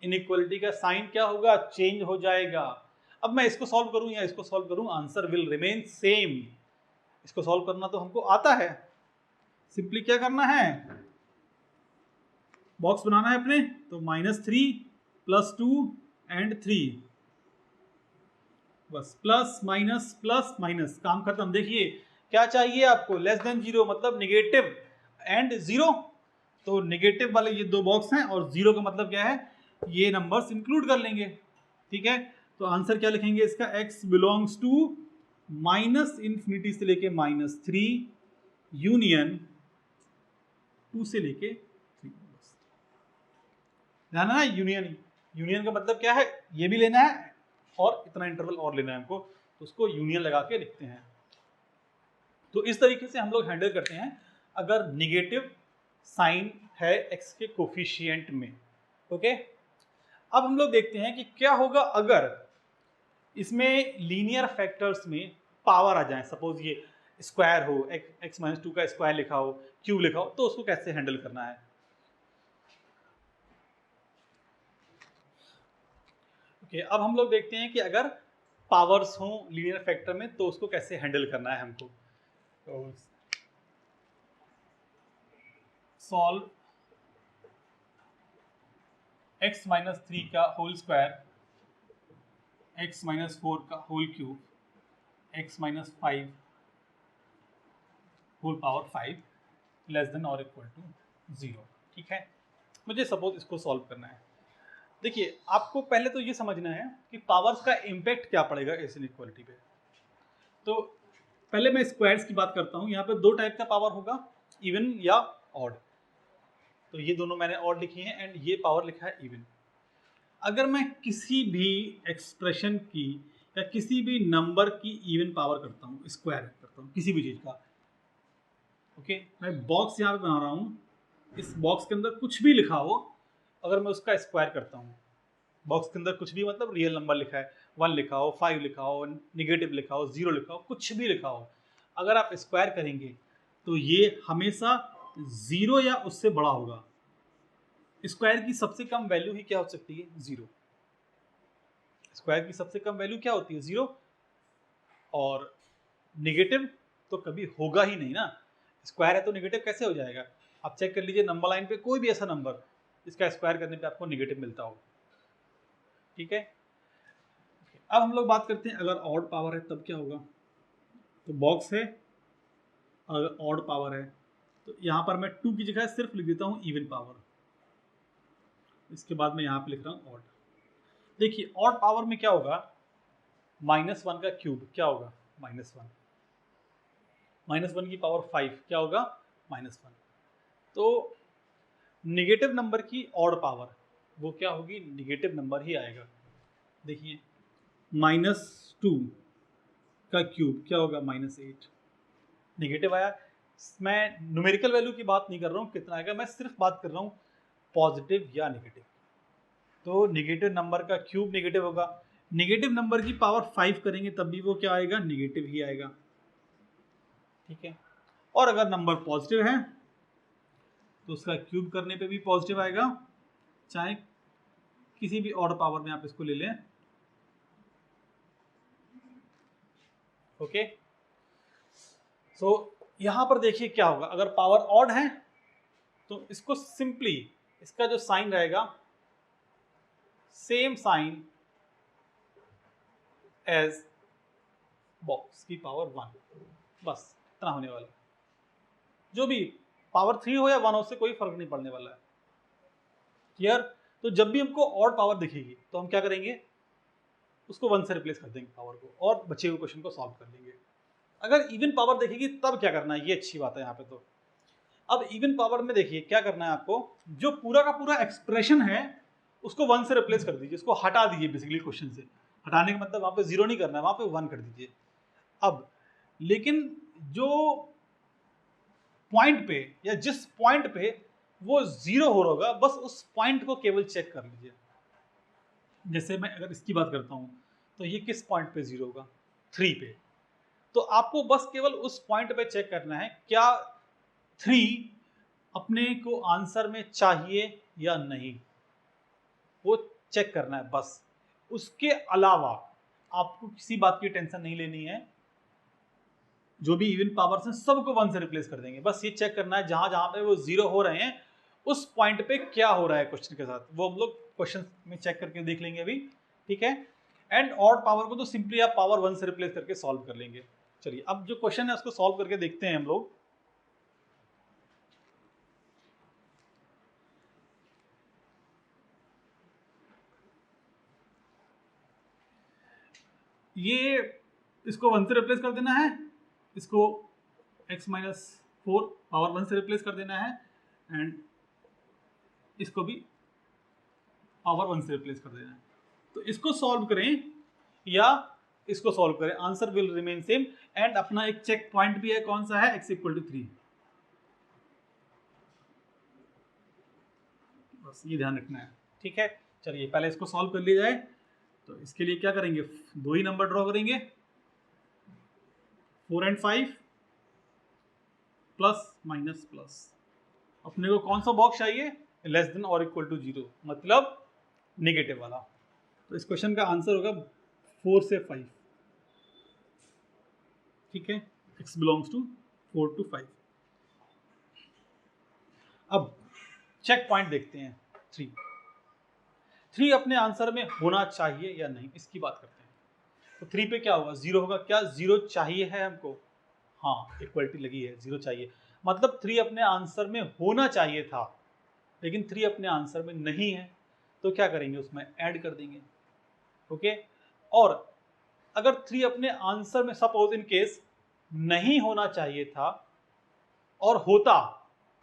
Speaker 1: इनइक्वालिटी का साइन क्या होगा, चेंज हो जाएगा। अब मैं इसको सॉल्व करूं या इसको सॉल्व करूं, आंसर विल रिमेन सेम। इसको सॉल्व करना तो हमको आता है, सिंपली क्या करना है, बॉक्स बनाना है अपने। तो -3 + 2 एंड 3, बस प्लस माइनस काम खत्म। देखिए क्या चाहिए आपको, <0 मतलब निगेटिव एंड 0। तो निगेटिव वाले ये दो बॉक्स हैं और 0 का मतलब क्या है, ये नंबर्स इंक्लूड कर लेंगे। ठीक है, तो आंसर क्या लिखेंगे इसका, x बिलोंग्स टू -∞ से लेके -3 यूनियन 2 से लेके 3। बस ध्यान है ना, यूनियन का मतलब क्या है, ये भी लेना है और इतना इंटरवल और लेना है हमको, तो उसको यूनियन लगा के लिखते हैं। तो इस तरीके से हम लोग हैंडल करते हैं अगर निगेटिव साइन है x के कोफिशिएंट में। ओके, अब हम लोग देखते हैं कि क्या होगा अगर इसमें लीनियर फैक्टर्स में पावर आ जाए। सपोज ये स्क्वायर हो, x माइनस 2 का स्क्वायर लिखा हो, क्यूब लिखा हो, तो उसको कैसे हैंडल करना है। ओके, अब हम लोग देखते हैं कि अगर पावर्स हो लीनियर फैक्टर में तो उसको कैसे हैंडल करना है हमको। तो सॉल्व x माइनस 3 का होल स्क्वायर, x माइनस 4 का whole cube, x minus 5 whole power 5 less than और इक्वल टू 0। ठीक है, मुझे सपोज इसको सॉल्व करना है। देखिए आपको पहले तो ये समझना है कि पावर्स का इम्पैक्ट क्या पड़ेगा इस इनइक्वालिटी पे। तो पहले मैं स्क्वायर्स की बात करता हूँ। यहाँ पे 2 टाइप का पावर होगा, इवन या ऑड। तो ये दोनों मैंने ऑड लिखी हैं एंड ये पावर लिखा है इवन। अगर मैं किसी भी एक्सप्रेशन की या किसी भी नंबर की इवन पावर करता हूँ, स्क्वायर करता हूँ किसी भी चीज़ का, ओके, मैं बॉक्स यहाँ पे बना रहा हूँ, इस बॉक्स के अंदर कुछ भी लिखा हो, अगर मैं उसका स्क्वायर करता हूँ, बॉक्स के अंदर कुछ भी मतलब रियल नंबर लिखा है, 1 लिखा हो, 5 लिखा हो, निगेटिव लिखा हो, 0 लिखा हो, कुछ भी लिखा हो, अगर आप स्क्वायर करेंगे तो ये हमेशा 0 या उससे बड़ा होगा। स्क्वायर की सबसे कम वैल्यू ही क्या हो सकती है, 0। स्क्वायर की सबसे कम वैल्यू क्या होती है, 0। और निगेटिव तो कभी होगा ही नहीं ना, स्क्वायर है तो निगेटिव कैसे हो जाएगा। आप चेक कर लीजिए नंबर लाइन पे कोई भी ऐसा नंबर जिसका स्क्वायर करने पे आपको निगेटिव मिलता हो। ठीक है, अब हम लोग बात करते हैं अगर ऑड पावर है तब क्या होगा। तो बॉक्स है, अगर ऑड पावर है तो यहाँ पर मैं 2 की जगह सिर्फ लिख देता हूँ इवन पावर, इसके बाद मैं यहाँ पे लिख रहा हूँ ऑड। देखिए ऑड पावर में क्या होगा, -1 का क्यूब क्या होगा, -1। -1 की पावर 5 क्या होगा -1। तो निगेटिव नंबर की ऑड पावर वो क्या होगी, निगेटिव नंबर ही आएगा। देखिए -2 का क्यूब क्या होगा -8, निगेटिव आया। मैं न्यूमेरिकल वैल्यू की बात नहीं कर रहा हूँ कितना आएगा, मैं सिर्फ बात कर रहा हूँ पॉजिटिव या नेगेटिव। तो नेगेटिव नंबर का क्यूब नेगेटिव होगा, नेगेटिव नंबर की पावर 5 करेंगे तब भी वो क्या आएगा, नेगेटिव ही आएगा। ठीक है, और अगर नंबर पॉजिटिव है तो उसका क्यूब करने पे भी पॉजिटिव आएगा, चाहे किसी भी ऑड पावर में आप इसको ले लें। ओके, सो यहां पर देखिए क्या होगा, अगर पावर ऑड है तो इसको सिंपली, इसका जो साइन रहेगा सेम साइन एज बॉक्स की पावर 1, बस इतना होने वाला है। जो भी पावर 3 हो या 1 हो, उससे कोई फर्क नहीं पड़ने वाला है। क्लियर? तो जब भी हमको ऑड पावर दिखेगी तो हम क्या करेंगे, उसको 1 से रिप्लेस कर देंगे पावर को, और बचे हुए क्वेश्चन को सॉल्व कर लेंगे। अगर इवन पावर देखेगी तब क्या करना है, ये अच्छी बात है यहाँ पे। तो अब इवन पावर में देखिए क्या करना है आपको, जो पूरा का पूरा एक्सप्रेशन है उसको 1 से रिप्लेस कर दीजिए, उसको हटा दीजिए। बेसिकली क्वेश्चन से हटाने का मतलब वहां पे 0 नहीं करना है, वहां पे 1 कर दीजिए। अब लेकिन जो पॉइंट पे या जिस पॉइंट पे वो 0 हो रहा होगा, बस उस पॉइंट को केवल चेक कर लीजिए। जैसे मैं अगर इसकी बात करता हूं तो ये किस पॉइंट पे 0 होगा, 3 पे। तो आपको बस केवल उस पॉइंट पे चेक करना है क्या 3 अपने को आंसर में चाहिए या नहीं, वो चेक करना है बस। उसके अलावा आपको किसी बात की टेंशन नहीं लेनी है। जो भी इवन पावर्स हैं सबको 1 से रिप्लेस कर देंगे, बस ये चेक करना है जहां जहां पे वो 0 हो रहे हैं उस पॉइंट पे क्या हो रहा है क्वेश्चन के साथ, वो हम लोग क्वेश्चन में चेक करके देख लेंगे अभी। ठीक है, एंड ऑड पावर को तो सिंपली आप पावर 1 से रिप्लेस करके सॉल्व कर लेंगे। चलिए अब जो क्वेश्चन है उसको सॉल्व करके देखते हैं हम लोग। ये इसको 1 से रिप्लेस कर देना है, इसको x - 4 पावर 1 से रिप्लेस कर देना है, एंड इसको भी पावर 1 से रिप्लेस कर देना है। तो इसको सॉल्व करें या इसको सॉल्व करें, answer will remain same. And अपना एक चेक पॉइंट भी है, कौन सा है, x = 3। बस ये ध्यान रखना है। ठीक है, चलिए पहले इसको सॉल्व कर लिया जाए। तो इसके लिए क्या करेंगे, दो ही नंबर ड्रॉ करेंगे, 4 और 5 प्लस माइनस प्लस। अपने को कौन सा बॉक्स चाहिए, लेस देन और इक्वल टू 0, मतलब नेगेटिव वाला। तो इस क्वेश्चन का आंसर होगा 4 से 5। ठीक है, x बिलोंग्स टू 4 to 5। अब चेक पॉइंट देखते हैं 3 अपने आंसर में होना चाहिए या नहीं, इसकी बात करते हैं। तो 3 पे क्या होगा, 0 होगा। क्या 0 चाहिए है हमको, हाँ इक्वलिटी लगी है, 0 चाहिए, मतलब 3 अपने आंसर में होना चाहिए था, लेकिन 3 अपने आंसर में नहीं है। तो क्या करेंगे, उसमें ऐड कर देंगे। ओके, और अगर 3 अपने आंसर में सपोज इन केस नहीं होना चाहिए था और होता,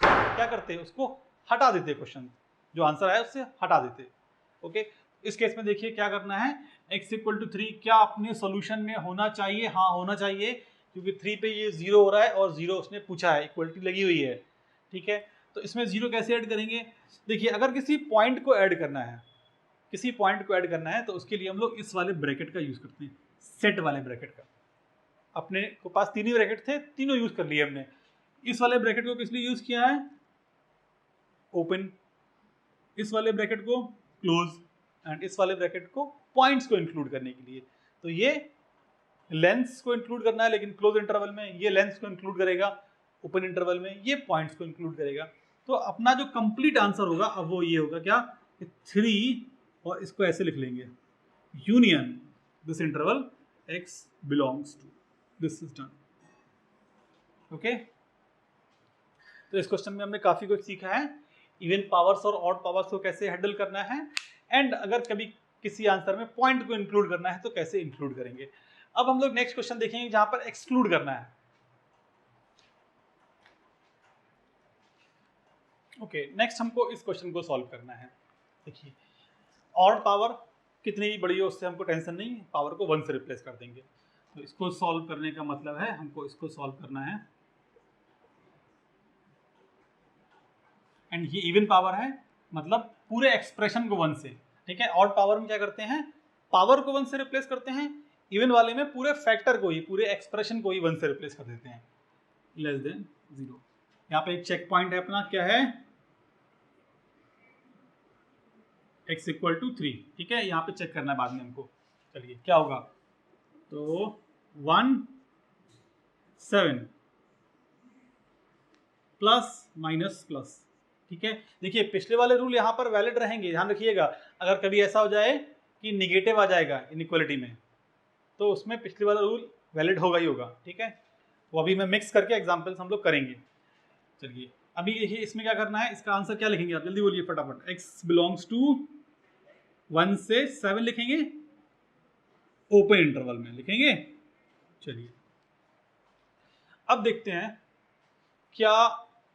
Speaker 1: क्या करते, उसको हटा देते, क्वेश्चन जो आंसर है उससे हटा देते। ओके, इस केस में देखिए क्या करना है, x = 3 क्या अपने सॉल्यूशन में होना चाहिए, हाँ होना चाहिए, क्योंकि 3 पे ये 0 हो रहा है और 0 उसने पूछा है, इक्वलिटी लगी हुई है। ठीक है, तो इसमें 0 कैसे ऐड करेंगे, देखिए अगर किसी पॉइंट को ऐड करना है, किसी पॉइंट को ऐड करना है तो उसके लिए हम लोग इस वाले ब्रैकेट का यूज करते हैं, सेट वाले ब्रैकेट का। अपने को पास 3 ही ब्रैकेट थे, तीनों यूज कर लिए हमने। इस वाले ब्रैकेट को किस लिए यूज किया है, ओपन, इस वाले ब्रैकेट को क्लोज, एंड इस वाले ब्रैकेट को पॉइंट्स को इंक्लूड करने के लिए। तो ये लेंथ्स को इंक्लूड करना है, लेकिन क्लोज इंटरवल में, ये लेंथ्स को इंक्लूड करेगा ओपन इंटरवल में, ये पॉइंट्स को इंक्लूड करेगा। तो अपना जो कंप्लीट आंसर होगा अब वो ये होगा क्या, 3, और इसको ऐसे लिख लेंगे, union this interval x belongs to, this is done. Okay, तो इस क्वेश्चन में हमने काफी कुछ सीखा है, इवन पावर्स और ऑड पावर्स को कैसे हैंडल करना है, एंड अगर कभी किसी आंसर में पॉइंट को इंक्लूड करना है तो कैसे इंक्लूड करेंगे। अब हम लोग नेक्स्ट क्वेश्चन देखेंगे जहां पर एक्सक्लूड करना है। ओके, नेक्स्ट हमको इस क्वेश्चन को सॉल्व करना है। देखिए, ऑड पावर कितनी बड़ी हो उससे हमको टेंशन नहीं, पावर को 1 से रिप्लेस कर देंगे। तो इसको सॉल्व करने का मतलब है हमको इसको सॉल्व करना है, एंड ये इवन पावर है, मतलब पूरे एक्सप्रेशन को 1 से, ठीक है। ऑड पावर में क्या करते हैं, पावर को 1 से रिप्लेस करते हैं, इवन वाले में पूरे फैक्टर को ही, पूरे एक्सप्रेशन को ही 1 से रिप्लेस कर देते हैं, लेस देन 0। यहाँ पे एक चेक पॉइंट है अपना, क्या है, x इक्वल टू 3, ठीक है। यहाँ पे चेक करना है बाद में हमको। चलिए क्या होगा, तो 1 7 प्लस माइनस प्लस, ठीक है। देखिए पिछले वाले रूल यहाँ पर वैलिड रहेंगे, ध्यान रखिएगा। अगर कभी ऐसा हो जाए कि निगेटिव आ जाएगा इनइक्वालिटी में, तो उसमें पिछले वाला रूल वैलिड होगा ही होगा, ठीक है। वो अभी मैं मिक्स करके एग्जाम्पल्स हम लोग करेंगे। चलिए अभी देखिए इसमें क्या करना है, इसका आंसर क्या लिखेंगे आप, जल्दी बोलिए फटाफट। x बिलोंग्स टू 1 से 7 लिखेंगे, ओपन इंटरवल में लिखेंगे। चलिए अब देखते हैं क्या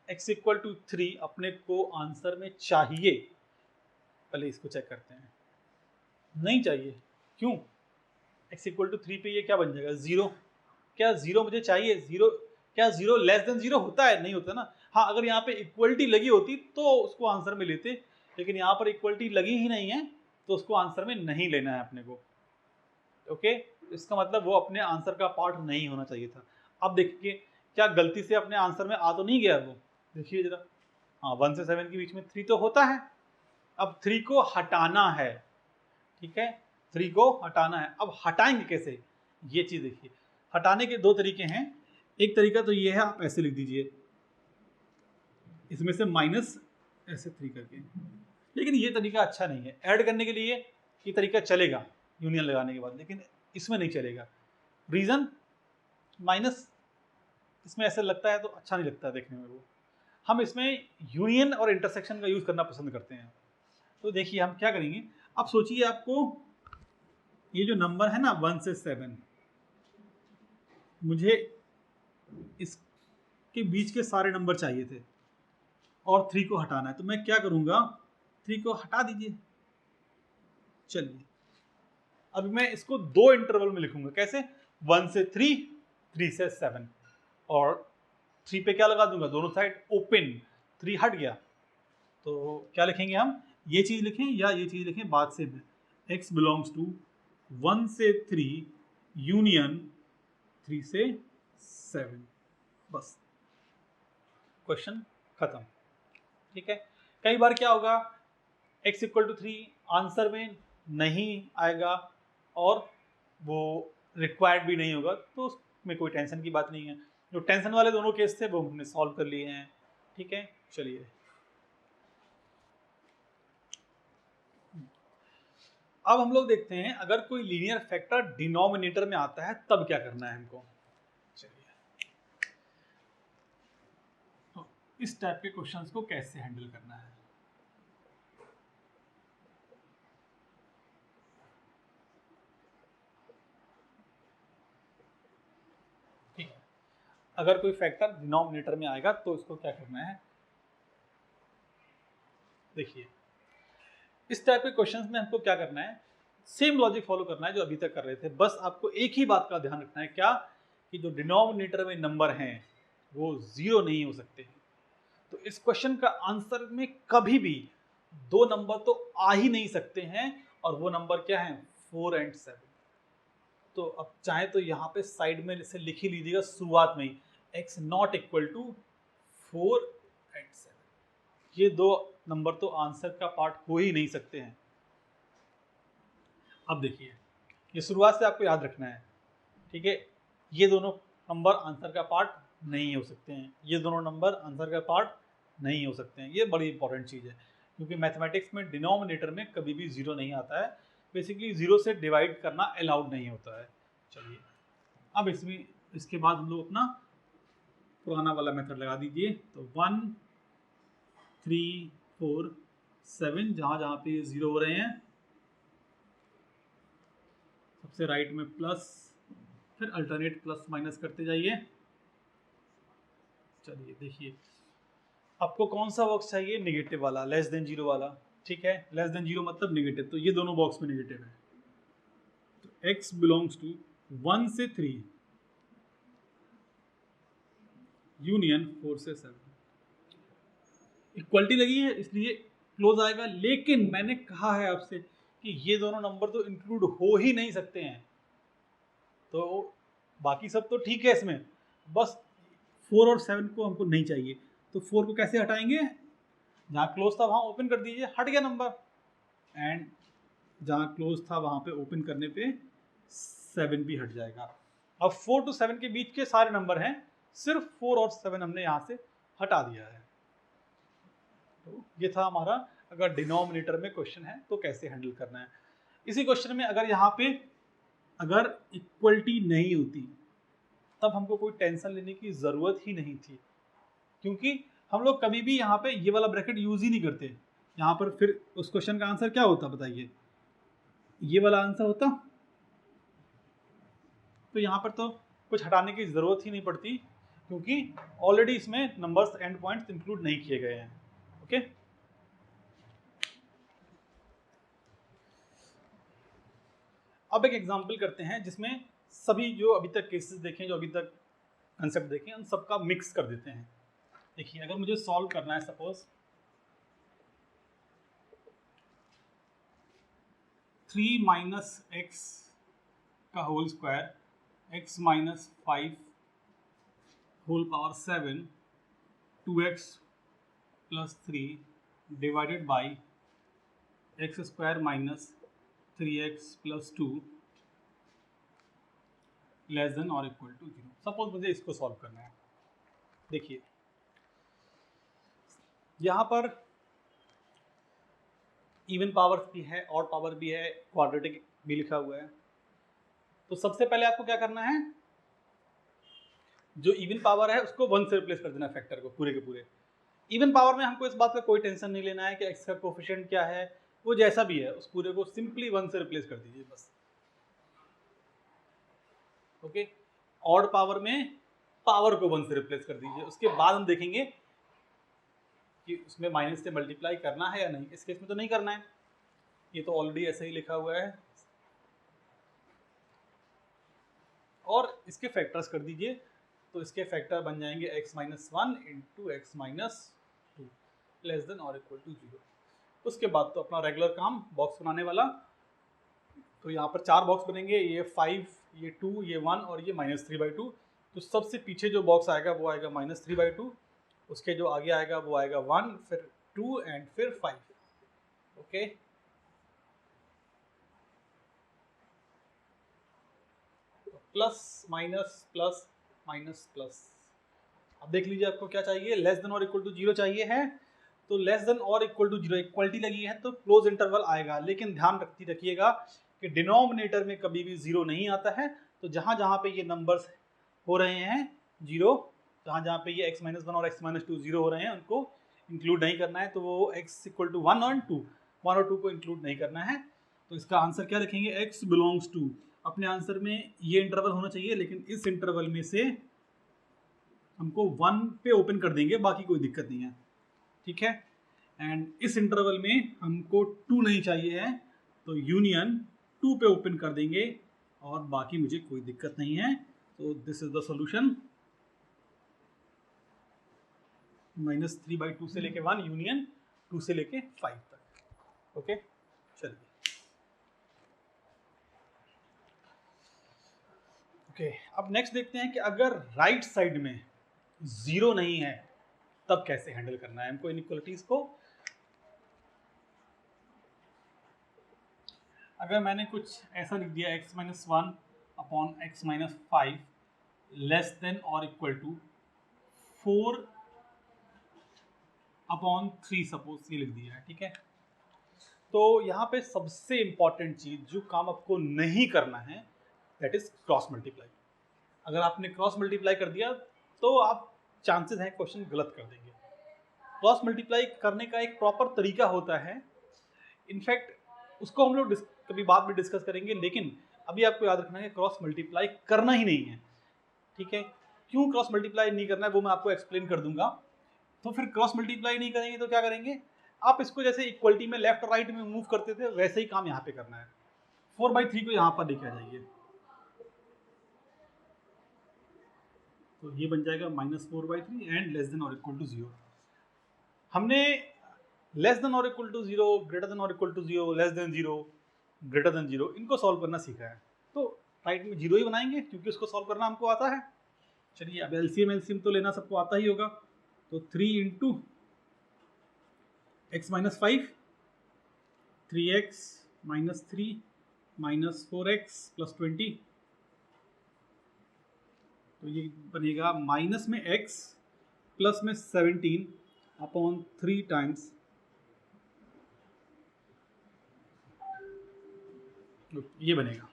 Speaker 1: x इक्वल टू 3 अपने को आंसर में चाहिए। पहले इसको चेक करते हैं, नहीं चाहिए। क्यों, x इक्वल टू 3 पे ये क्या बन जाएगा, 0। क्या 0 मुझे चाहिए, 0, क्या 0 लेस देन 0 होता है, नहीं होता ना। हाँ, अगर यहाँ पे इक्वलिटी लगी होती तो उसको आंसर में लेते, लेकिन यहाँ पर इक्वलिटी लगी ही नहीं है, तो उसको आंसर में नहीं लेना है अपने को। ओके, इसका मतलब वो अपने आंसर का पार्ट नहीं होना चाहिए था। अब देखिए क्या गलती से अपने आंसर में आ तो नहीं गया वो, देखिए जरा। हाँ, 1 से 7 के बीच में 3 तो होता है। अब 3 को हटाना है, ठीक है, 3 को हटाना है। अब हटाएंगे कैसे, ये चीज देखिए। हटाने के 2 तरीके हैं। एक तरीका तो ये है, आप ऐसे लिख दीजिए, इसमें से माइनस ऐसे 3 करके, लेकिन ये तरीका अच्छा नहीं है। ऐड करने के लिए ये तरीका चलेगा यूनियन लगाने के बाद, लेकिन इसमें नहीं चलेगा। रीजन, माइनस इसमें ऐसे लगता है तो अच्छा नहीं लगता देखने में वो। हम इसमें यूनियन और इंटरसेक्शन का यूज करना पसंद करते हैं। तो देखिए हम क्या करेंगे, अब सोचिए आपको ये जो नंबर है ना 1 से 7, मुझे इसके बीच के सारे नंबर चाहिए थे और 3 को हटाना है, तो मैं क्या करूंगा, 3 को हटा दीजिए। चलिए अब मैं इसको 2 इंटरवल में लिखूंगा, कैसे, 1 से 3, 3 से 7, और 3 पे क्या लगा दूंगा, दोनों साइड ओपन, 3 हट गया। तो क्या लिखेंगे हम, ये चीज लिखें या ये चीज लिखें, बात से x बिलोंग्स टू 1 से 3 यूनियन 3 से 7, बस क्वेश्चन खत्म, ठीक है। कई बार क्या होगा, x इक्वल टू 3 आंसर में नहीं आएगा और वो रिक्वायर्ड भी नहीं होगा, तो उसमें कोई टेंशन की बात नहीं है। जो टेंशन वाले दोनों केस थे वो हमने सॉल्व कर लिए हैं, ठीक है। चलिए अब हम लोग देखते हैं अगर कोई लीनियर फैक्टर डिनोमिनेटर में आता है तब क्या करना है हमको। चलिए तो इस टाइप के क्वेश्चंस को कैसे हैंडल करना है। ठीक है, अगर कोई फैक्टर डिनोमिनेटर में आएगा तो इसको क्या करना है, देखिए इस टाइप के क्वेश्चंस में हमको क्या करना है, सेम लॉजिक फॉलो करना है जो अभी तक कर रहे थे। बस आपको एक ही बात का ध्यान रखना है, क्या, कि जो डिनोमिनेटर में नंबर हैं वो 0 नहीं हो सकते। तो इस क्वेश्चन का आंसर में कभी भी 2 नंबर तो आ ही नहीं सकते हैं, और वो नंबर क्या है, 4 और 7। तो अब चाहे तो यहाँ पे साइड में इसे लिख ही लीजिएगा शुरुआत में ही, x नॉट इक्वल टू 4 और 7। ये 2 नंबर तो आंसर का पार्ट हो ही नहीं सकते हैं। अब देखिए ये शुरुआत से आपको याद रखना है, ठीक है। ये दोनों नंबर आंसर का पार्ट नहीं हो सकते हैं, ये दोनों नंबर आंसर का पार्ट नहीं हो सकते हैं। ये बड़ी इंपॉर्टेंट चीज़ है, क्योंकि मैथमेटिक्स में डिनोमिनेटर में कभी भी 0 नहीं आता है। बेसिकली 0 से डिवाइड करना अलाउड नहीं होता है। चलिए अब इसमें इसके बाद हम लोग अपना पुराना वाला मेथड लगा दीजिए। तो 1 3 4 7, जहाँ जहाँ पे ये 0 हो रहे हैं सबसे राइट में प्लस, फिर अल्टरनेट प्लस माइनस करते जाइए। चलिए देखिए आपको कौन सा बॉक्स चाहिए? नेगेटिव वाला, लेस देन जीरो वाला, ठीक है। लेस देन जीरो मतलब नेगेटिव, तो ये दोनों बॉक्स में नेगेटिव है। तो x बिलोंग्स टू 1 से 3 यूनियन 4 से 7। इक्वलिटी लगी है इसलिए क्लोज आएगा, लेकिन मैंने कहा है आपसे कि ये दोनों नंबर तो इंक्लूड हो ही नहीं सकते हैं। तो बाकी सब तो ठीक है इसमें, बस 4 और 7 को हमको नहीं चाहिए। तो 4 को कैसे हटाएंगे? जहाँ क्लोज था वहाँ ओपन कर दीजिए, हट गया नंबर। एंड जहाँ क्लोज था वहाँ पे ओपन करने पे 7 भी हट जाएगा। अब 4 to 7 के बीच के सारे नंबर हैं, सिर्फ 4 और 7 हमने यहाँ से हटा दिया है। तो ये था हमारा, अगर डिनोमिनेटर में क्वेश्चन है तो कैसे हैंडल करना है। इसी क्वेश्चन में अगर यहाँ पे अगर इक्वलिटी नहीं होती तब हमको कोई टेंशन लेने की ज़रूरत ही नहीं थी, क्योंकि हम लोग कभी भी यहाँ पे ये वाला ब्रैकेट यूज़ ही नहीं करते। यहाँ पर फिर उस क्वेश्चन का आंसर क्या होता बताइए? ये वाला आंसर होता। तो यहाँ पर तो कुछ हटाने की ज़रूरत ही नहीं पड़ती, क्योंकि ऑलरेडी इसमें नंबर्स एंड पॉइंट्स इंक्लूड नहीं किए गए हैं। ओके, अब एक एग्जांपल करते हैं जिसमें सभी जो अभी तक केसेस देखें, जो अभी तक कंसेप्ट देखें, उन सबका मिक्स कर देते हैं। देखिए, अगर मुझे सॉल्व करना है सपोज 3 माइनस एक्स का whole square x minus 5 whole power 7 2x plus 3 divided by X square minus 3x plus 2 less than और इक्वल टू 0। सपोज मुझे इसको सॉल्व करना है। देखिए, यहाँ पर इवन पावर भी है, ऑड पावर भी है, क्वाड्रेटिक भी लिखा हुआ है। तो सबसे पहले आपको क्या करना है, जो इवन पावर है उसको 1 से रिप्लेस कर देना, फैक्टर को पूरे के पूरे। इवन पावर में हमको इस बात का कोई टेंशन नहीं लेना है कि x का कोफिशिएंट क्या है, वो जैसा भी है उस पूरे को सिंपली 1 से रिप्लेस कर दीजिए बस। ओके, ऑड पावर में पावर को 1 से रिप्लेस कर दीजिए। उसके बाद हम देखेंगे कि उसमें माइनस से मल्टीप्लाई करना है या नहीं। इस केस में तो नहीं करना है, ये तो ऑलरेडी ऐसे ही लिखा हुआ है। और इसके फैक्टर्स कर दीजिए, तो इसके फैक्टर बन जाएंगे x minus 1 into x minus 2 less than और इक्वल टू 0। उसके बाद तो अपना रेगुलर काम बॉक्स बनाने वाला। तो यहाँ पर 4 बॉक्स बनेंगे, ये 5, ये 2, ये 1 और ये -3/2। तो सबसे पीछे जो बॉक्स आएगा वो आएगा -3/2, उसके जो आगे आएगा वो आएगा 1, फिर 2 एंड फिर 5। Okay, plus minus plus minus plus. अब देख लीजिए आपको क्या चाहिए, लेस देन और इक्वल टू 0 चाहिए है। तो लेस देन और इक्वल टू 0 इक्वलिटी लगी है तो क्लोज इंटरवल आएगा, लेकिन ध्यान रखिएगा कि डिनोमिनेटर में कभी भी 0 नहीं आता है। तो जहाँ जहाँ पे ये नंबर्स हो रहे हैं 0, जहाँ जहाँ पे ये x माइनस 1 और x माइनस 2 0 हो रहे हैं, उनको इंक्लूड नहीं करना है। तो वो x इक्वल टू 1 और 2, 1 और 2 को इंक्लूड नहीं करना है। तो इसका आंसर क्या लिखेंगे, x बिलोंग्स टू, अपने आंसर में ये इंटरवल होना चाहिए, लेकिन इस इंटरवल में से हमको 1 पे ओपन कर देंगे, बाकी कोई दिक्कत नहीं है, ठीक है। एंड इस इंटरवल में हमको 2 नहीं चाहिए है, तो यूनियन 2 पे ओपन कर देंगे और बाकी मुझे कोई दिक्कत नहीं है। तो दिस इज द सॉल्यूशन, -3/2 से लेके 1 यूनियन 2 से लेके 5 तक। ओके, चलिए। ओके, अब नेक्स्ट देखते हैं कि अगर राइट साइड में 0 नहीं है तब कैसे हैंडल करना है हमको इनइक्वालिटीज को। अगर मैंने कुछ ऐसा लिख दिया x minus 1 upon x minus 5 less than और इक्वल टू 4 अपॉन 3, सपोज ये लिख दिया है, ठीक है। तो यहाँ पे सबसे इंपॉर्टेंट चीज जो काम आपको नहीं करना है, दैट इज क्रॉस मल्टीप्लाई। अगर आपने क्रॉस मल्टीप्लाई कर दिया तो आप चांसेस हैं क्वेश्चन गलत कर देंगे। क्रॉस मल्टीप्लाई करने का एक प्रॉपर तरीका होता है, इनफैक्ट उसको हम लोग कभी बाद में डिस्कस करेंगे, लेकिन अभी आपको याद रखना है कि क्रॉस मल्टीप्लाई करना ही नहीं है, ठीक है। क्यों क्रॉस मल्टीप्लाई नहीं करना है वो मैं आपको एक्सप्लेन कर दूंगा। तो फिर क्रॉस मल्टीप्लाई नहीं करेंगे तो क्या करेंगे, आप इसको जैसे इक्वलिटी में लेफ्ट और राइट में मूव करते थे वैसे ही काम यहाँ पे करना है। 4/3 को यहाँ पर लेके आ जाइए, तो ये बन जाएगा -4/3 एंड लेस देन और इक्वल टू 0। हमने लेस देन और इक्वल टू 0, ग्रेटर देन और equal to 0, less than 0, greater than 0 इनको सॉल्व करना सीखा है। तो राइट में 0 ही बनाएंगे क्योंकि उसको सॉल्व करना हमको आता है। चलिए अब एलसीएम तो लेना सबको आता ही होगा, तो 3 into x minus 5, 3x minus 3 minus 4x plus 20, तो ये बनेगा माइनस में x प्लस में 17 अपॉन 3 टाइम्स, ये बनेगा।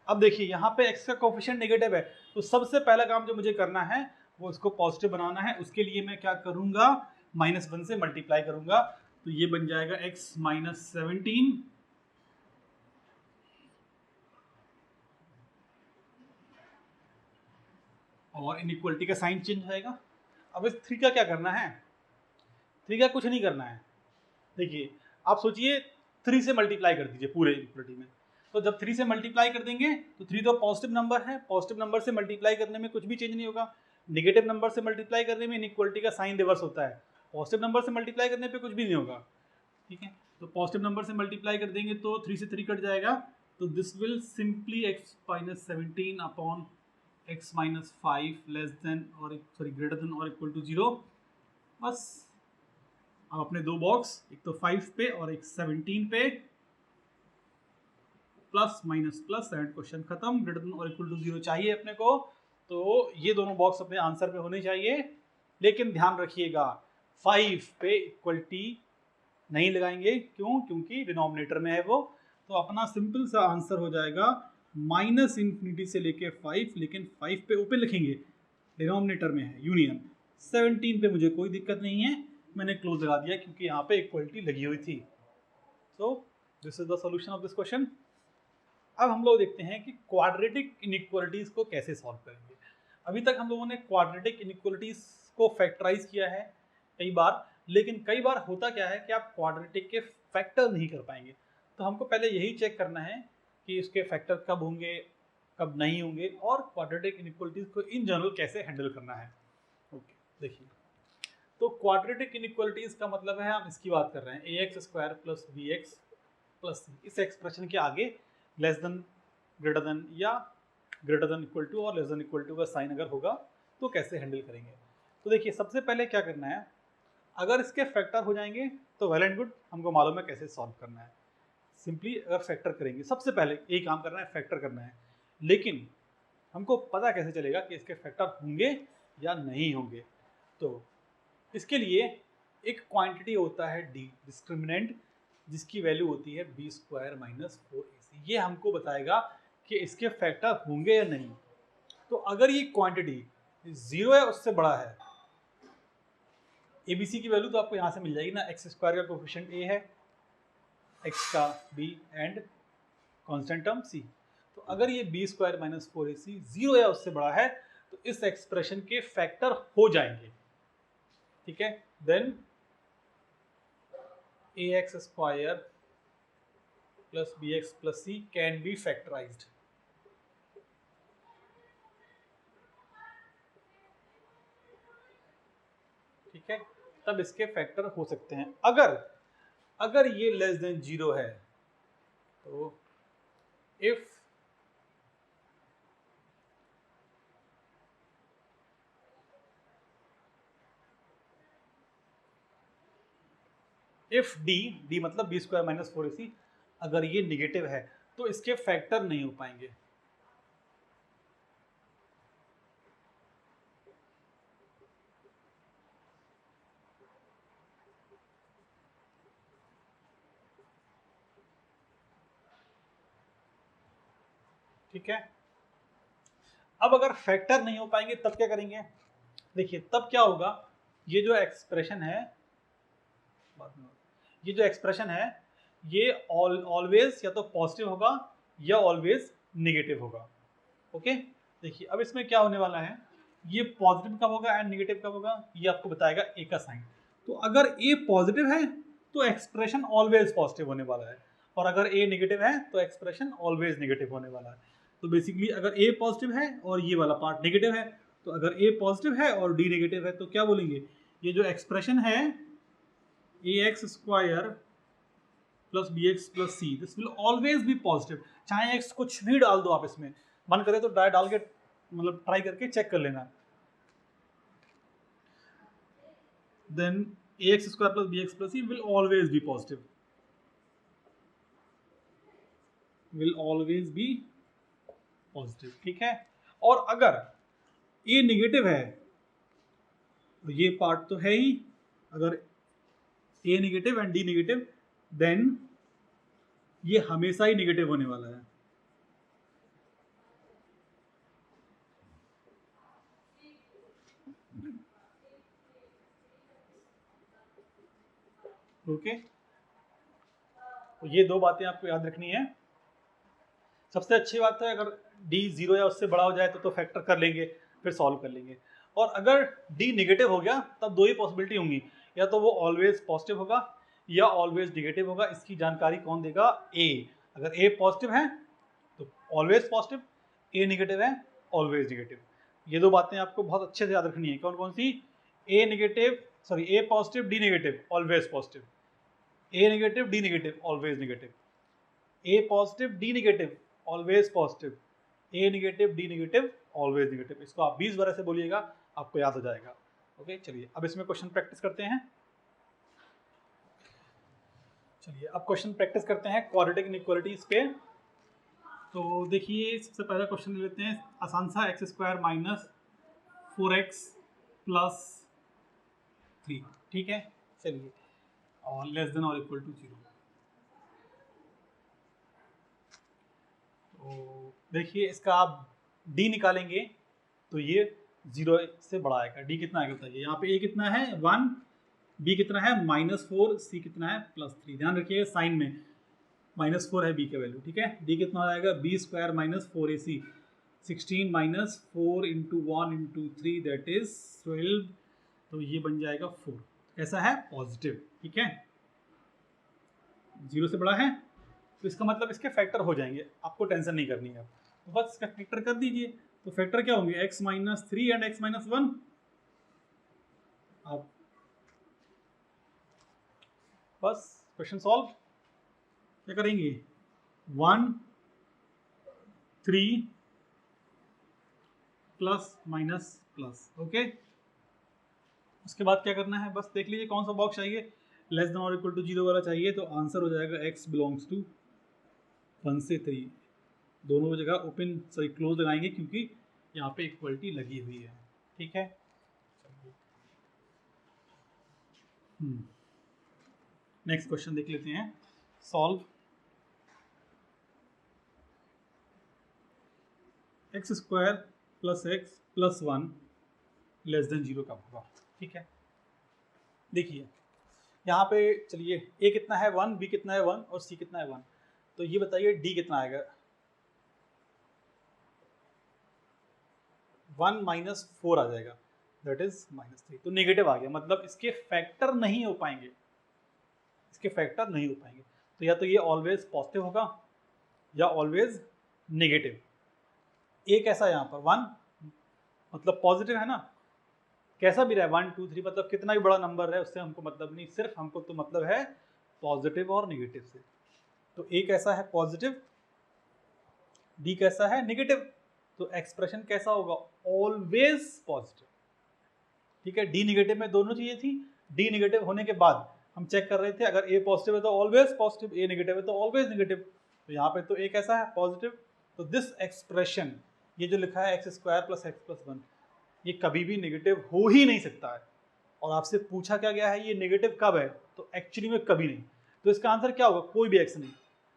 Speaker 1: अब देखिए यहाँ पे x का कोफिशिएंट नेगेटिव है, तो सबसे पहला काम जो मुझे करना है वो इसको पॉजिटिव बनाना है। उसके लिए मैं क्या करूँगा, -1 से मल्टीप्लाई करूँगा, तो ये बन जाएगा x माइनस 17 और इनइक्वलिटी का साइन चेंज होएगा। अब इस 3 का क्या करना है, 3 का कुछ नहीं करना है। देखिए आप सोचिए 3 से मल्टीप्लाई कर दीजिए पूरे इनइक्वलिटी में, तो जब 3 से मल्टीप्लाई कर देंगे तो 3 तो पॉजिटिव नंबर है, पॉजिटिव नंबर से मल्टीप्लाई करने में कुछ भी चेंज नहीं होगा। नेगेटिव नंबर से मल्टीप्लाई करने में इनइक्वलिटी का साइन रिवर्स होता है, पॉजिटिव नंबर से मल्टीप्लाई करने पे कुछ भी नहीं होगा। ठीक है, तो पॉजिटिव नंबर से मल्टीप्लाई कर देंगे तो 3 से 3 कट जाएगा, तो this will simply x minus 17 upon x minus 5 less than और ग्रेटर देन और इक्वल टू 0। बस अब अपने दो बॉक्स, एक तो 5 पे और एक 17 पे, plus minus plus, and question खत्म। ग्रेटर देन और इक्वल टू 0 चाहिए अपने को, तो ये दोनों बॉक्स अपने आंसर पे होने चाहिए। लेकिन ध्यान रखिएगा 5 पे इक्वलिटी नहीं लगाएंगे, क्यों, क्योंकि डिनोमिनेटर में है वो। तो अपना सिंपल सा आंसर हो जाएगा -∞ से लेके 5, लेकिन 5 पे ओपन लिखेंगे, डिनोमिनेटर में है यूनियन। 17 पे मुझे कोई दिक्कत नहीं है, मैंने क्लोज लगा दिया क्योंकि यहाँ पे इक्वलिटी लगी हुई थी। So this is the solution of this question. अब हम लोग देखते हैं कि क्वाड्रेटिक इनइक्वालिटीज को कैसे सॉल्व करेंगे। अभी तक हम लोगों ने क्वाड्रेटिक इनइक्वालिटीज को फैक्टराइज किया है कई बार, लेकिन कई बार होता क्या है कि आप क्वाड्रेटिक के फैक्टर नहीं कर पाएंगे। तो हमको पहले यही चेक करना है कि इसके फैक्टर कब होंगे कब नहीं होंगे, और क्वाड्रेटिक इनइक्वालिटीज को इन जनरल कैसे हैंडल करना है। ओके, देखिए तो क्वाड्रेटिक इनइक्वालिटीज का मतलब है, हम इसकी बात कर रहे हैं ax square plus bx plus c। इस एक्सप्रेशन के आगे लेस देन, ग्रेटर देन या ग्रेटर देन इक्वल टू और लेस देन इक्वल टू का साइन अगर होगा तो कैसे हैंडल करेंगे। तो देखिए सबसे पहले क्या करना है, अगर इसके फैक्टर हो जाएंगे तो वेल एंड गुड, हमको मालूम है कैसे सॉल्व करना है। सिंपली अगर फैक्टर करेंगे, सबसे पहले यही काम करना है, फैक्टर करना है। लेकिन हमको पता कैसे चलेगा कि इसके फैक्टर होंगे या नहीं होंगे। तो इसके लिए एक क्वांटिटी होता है डी, डिस्क्रिमिनेंट, जिसकी वैल्यू होती है b स्क्वायर माइनस 4ac। ये हमको बताएगा कि इसके फैक्टर होंगे या नहीं। तो अगर ये क्वांटिटी 0 है, उससे बड़ा है, abc की वैल्यू तो आपको यहाँ से मिल जाएगी ना, x स्क्वायर का कोफिशिएंट a है, x का b and constant term c। तो अगर ये b स्क्वायर माइनस 4ac 0 या उससे बड़ा है तो इस एक्सप्रेशन के फैक्टर हो जाएंगे। ठीक है, then ax square plus bx plus c can be factorized. ठीक है, तब इसके फैक्टर हो सकते हैं। अगर ये लेस देन 0 है, तो इफ डी मतलब b स्क्वायर माइनस 4ac, अगर ये निगेटिव है तो इसके फैक्टर नहीं हो पाएंगे। ठीक है, अब अगर फैक्टर नहीं हो पाएंगे तब क्या करेंगे, देखिए तब क्या होगा, ये जो एक्सप्रेशन है ये ऑलवेज या तो पॉजिटिव होगा या ऑलवेज नेगेटिव होगा। ओके, देखिए अब इसमें क्या होने वाला है, ये पॉजिटिव कब होगा एंड नेगेटिव कब होगा, ये आपको बताएगा ए का साइन। तो अगर ए पॉजिटिव है तो एक्सप्रेशन ऑलवेज पॉजिटिव होने वाला है, और अगर ए नेगेटिव है तो एक्सप्रेशन ऑलवेज नेगेटिव होने वाला है। तो बेसिकली अगर ए पॉजिटिव है और ये वाला पार्ट नेगेटिव है, तो अगर ए पॉजिटिव है और डी नेगेटिव है तो क्या बोलेंगे, ये जो एक्सप्रेशन है a x square plus b x plus c, this will always be positive. चाहे एक्स कुछ भी डाल दो आप इसमें, मन करे तो डाल के मतलब ट्राई करके चेक कर लेना। then ax square plus bx plus c will always be positive, will always be positive, ठीक है। और अगर a नेगेटिव है तो ये पार्ट तो है ही, अगर a negative and d negative then ये हमेशा ही नेगेटिव होने वाला है। ओके, तो ये दो बातें आपको याद रखनी है। सबसे अच्छी बात है अगर d 0 या उससे बड़ा हो जाए तो फैक्टर कर लेंगे, फिर सॉल्व कर लेंगे। और अगर d नेगेटिव हो गया तब दो ही पॉसिबिलिटी होंगी, या तो वो ऑलवेज पॉजिटिव होगा या ऑलवेज नेगेटिव होगा। इसकी जानकारी कौन देगा, a। अगर a पॉजिटिव है तो ऑलवेज पॉजिटिव, a नेगेटिव है ऑलवेज नेगेटिव। ये दो बातें आपको बहुत अच्छे से याद रखनी है। कौन कौन सी, a negative sorry a positive d negative always positive, a negative d negative always negative, a positive d negative always positive, a negative d negative always negative. इसको आप 20 बार ऐसे बोलिएगा, आपको याद हो जाएगा। ओके, चलिए अब इसमें क्वेश्चन प्रैक्टिस करते हैं। चलिए अब क्वेश्चन प्रैक्टिस करते हैं क्वाड्रेटिक इनइक्वालिटीज पे। तो देखिए सबसे पहला क्वेश्चन ले लेते हैं आसान सा, x square minus 4x plus 3, ठीक है। चलिए और लेस देन और इक्वल टू 0। तो देखिए इसका आप d निकालेंगे तो ये 0 से बड़ा आएगा। d कितना आएगा बताइए, यहाँ पे a कितना है 1, b कितना है -4, c कितना है +3। ध्यान रखिएगा साइन में -4 है b का वैल्यू, ठीक है। d कितना आएगा b square minus 4ac, 16 minus 4 into 1 into 3 that is 12। तो ये बन जाएगा 4। कैसा है, पॉजिटिव, ठीक है। 0 से बड़ा है तो इसका मतलब इसके फैक्टर हो जाएंगे, आपको टेंशन नहीं करनी है। तो बस इसका फैक्टर कर दीजिए। तो फैक्टर क्या होंगे, x minus 3 and x minus 1। आप बस क्वेश्चन सॉल्व क्या करेंगे, 1 3 प्लस माइनस प्लस, ओके। उसके बाद क्या करना है, बस देख लीजिए कौन सा बॉक्स चाहिए, लेस देन और इक्वल टू 0 वाला चाहिए। तो आंसर हो जाएगा x बिलोंग्स टू 1 से 3, दोनों जगह ओपन सॉरी क्लोज लगाएंगे क्योंकि यहाँ पे इक्वलिटी लगी हुई है, ठीक है। नेक्स्ट क्वेश्चन देख लेते हैं, solve x square plus x plus 1 less than 0 कब होगा, ठीक है। देखिए यहाँ पे चलिए a कितना है 1, b कितना है 1 और c कितना है 1। तो ये बताइए d कितना आएगा, 1 माइनस 4 आ जाएगा दैट इज -3। तो नेगेटिव आ गया, मतलब इसके फैक्टर नहीं हो पाएंगे, इसके फैक्टर नहीं हो पाएंगे। तो या तो ये ऑलवेज पॉजिटिव होगा या ऑलवेज नेगेटिव। ए कैसा है यहाँ पर 1 मतलब पॉजिटिव है ना, कैसा भी रहा 1 2 3 मतलब कितना भी बड़ा नंबर है उससे हमको मतलब नहीं, सिर्फ हमको तो मतलब है पॉजिटिव और नेगेटिव से। तो ए कैसा है पॉजिटिव, डी कैसा है नेगेटिव, तो एक्सप्रेशन कैसा होगा, ऑलवेज पॉजिटिव, ठीक है। डी नेगेटिव में दोनों चीजें थी, डी नेगेटिव होने के बाद हम चेक कर रहे थे अगर ए पॉजिटिव है तो ऑलवेज पॉजिटिव, ए नेगेटिव है तो ऑलवेज नेगेटिव। तो यहाँ पे तो ए कैसा है पॉजिटिव। तो दिस एक्सप्रेशन ये जो लिखा है x square plus x plus 1 ये कभी भी नेगेटिव हो ही नहीं सकता है। और आपसे पूछा क्या गया है ये नेगेटिव कब है, तो एक्चुअली में कभी नहीं। तो इसका आंसर क्या होगा, कोई भी एक्स नहीं।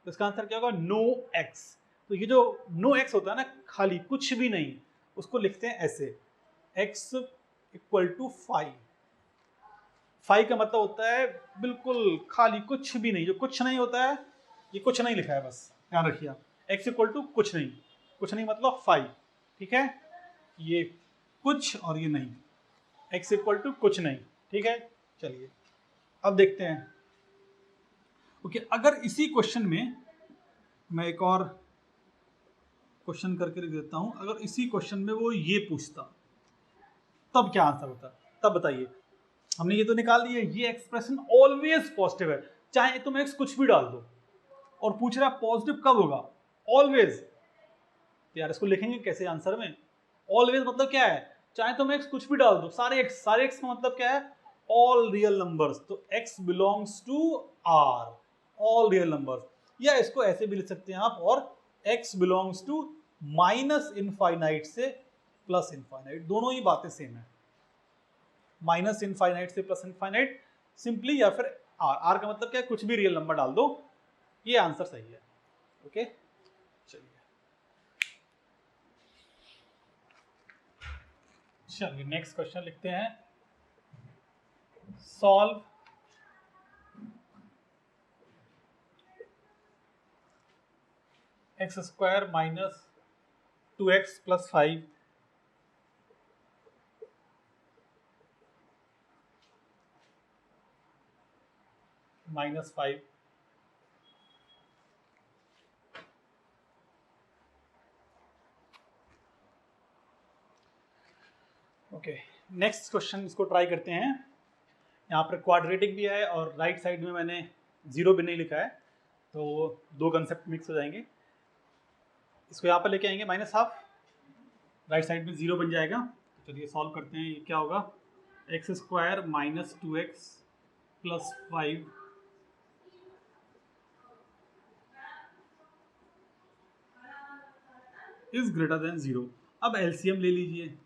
Speaker 1: तो इसका आंसर क्या होगा, नो एक्स। तो ये जो नो एक्स होता है ना, खाली कुछ भी नहीं, उसको लिखते हैं ऐसे, एक्स इक्वल टू 5। 5 का मतलब होता है बिल्कुल खाली कुछ भी नहीं, जो कुछ नहीं होता है ये कुछ नहीं लिखा है, बस ध्यान रखिए आप। एक्स इक्वल टू कुछ नहीं, कुछ नहीं मतलब 5, ठीक है। ये कुछ और ये नहीं, x इक्वल टू कुछ नहीं। ठीक है, चलिए अब देखते हैं। ओके, अगर इसी क्वेश्चन में मैं एक और क्वेश्चन करके लिख देता हूं, अगर इसी क्वेश्चन में वो ये पूछता तब क्या आंसर होता, तब बताइए। हमने ये तो निकाल दिया, ये एक्सप्रेशन ऑलवेज पॉजिटिव है, चाहे तुम x कुछ भी डाल दो, और पूछ रहा है पॉजिटिव कब होगा, ऑलवेज। तो यार इसको लिखेंगे कैसे आंसर में? ऑलवेज मतलब क्या है, चाहे तुम x कुछ भी डाल दो, सारे x का मतलब क्या है, ऑल रियल नंबर्स। तो x belongs to R, all real numbers. या इसको ऐसे भी लिख सकते हैं आप, और x belongs to minus infinite से प्लस इनफाइनाइट, दोनों ही बातें सेम है। माइनस इनफाइनाइट से प्लस इनफाइनाइट सिंपली, या फिर R का मतलब क्या है, कुछ भी रियल नंबर डाल दो, ये आंसर सही है। ओके, चलिए नेक्स्ट क्वेश्चन लिखते हैं। Solve x square minus 2x plus 5 minus 5। Okay, next question इसको ट्राई करते हैं। यहाँ पर क्वाड्रेटिक भी है और राइट साइड में मैंने जीरो भी नहीं लिखा है, तो दो कंसेप्ट मिक्स हो जाएंगे। इसको यहाँ पर लेके आएंगे माइनस हाफ, राइट साइड में जीरो बन जाएगा। तो चलिए सॉल्व करते हैं। ये क्या होगा, x square minus 2x plus 5 is greater than 0। अब एलसीएम ले लीजिए।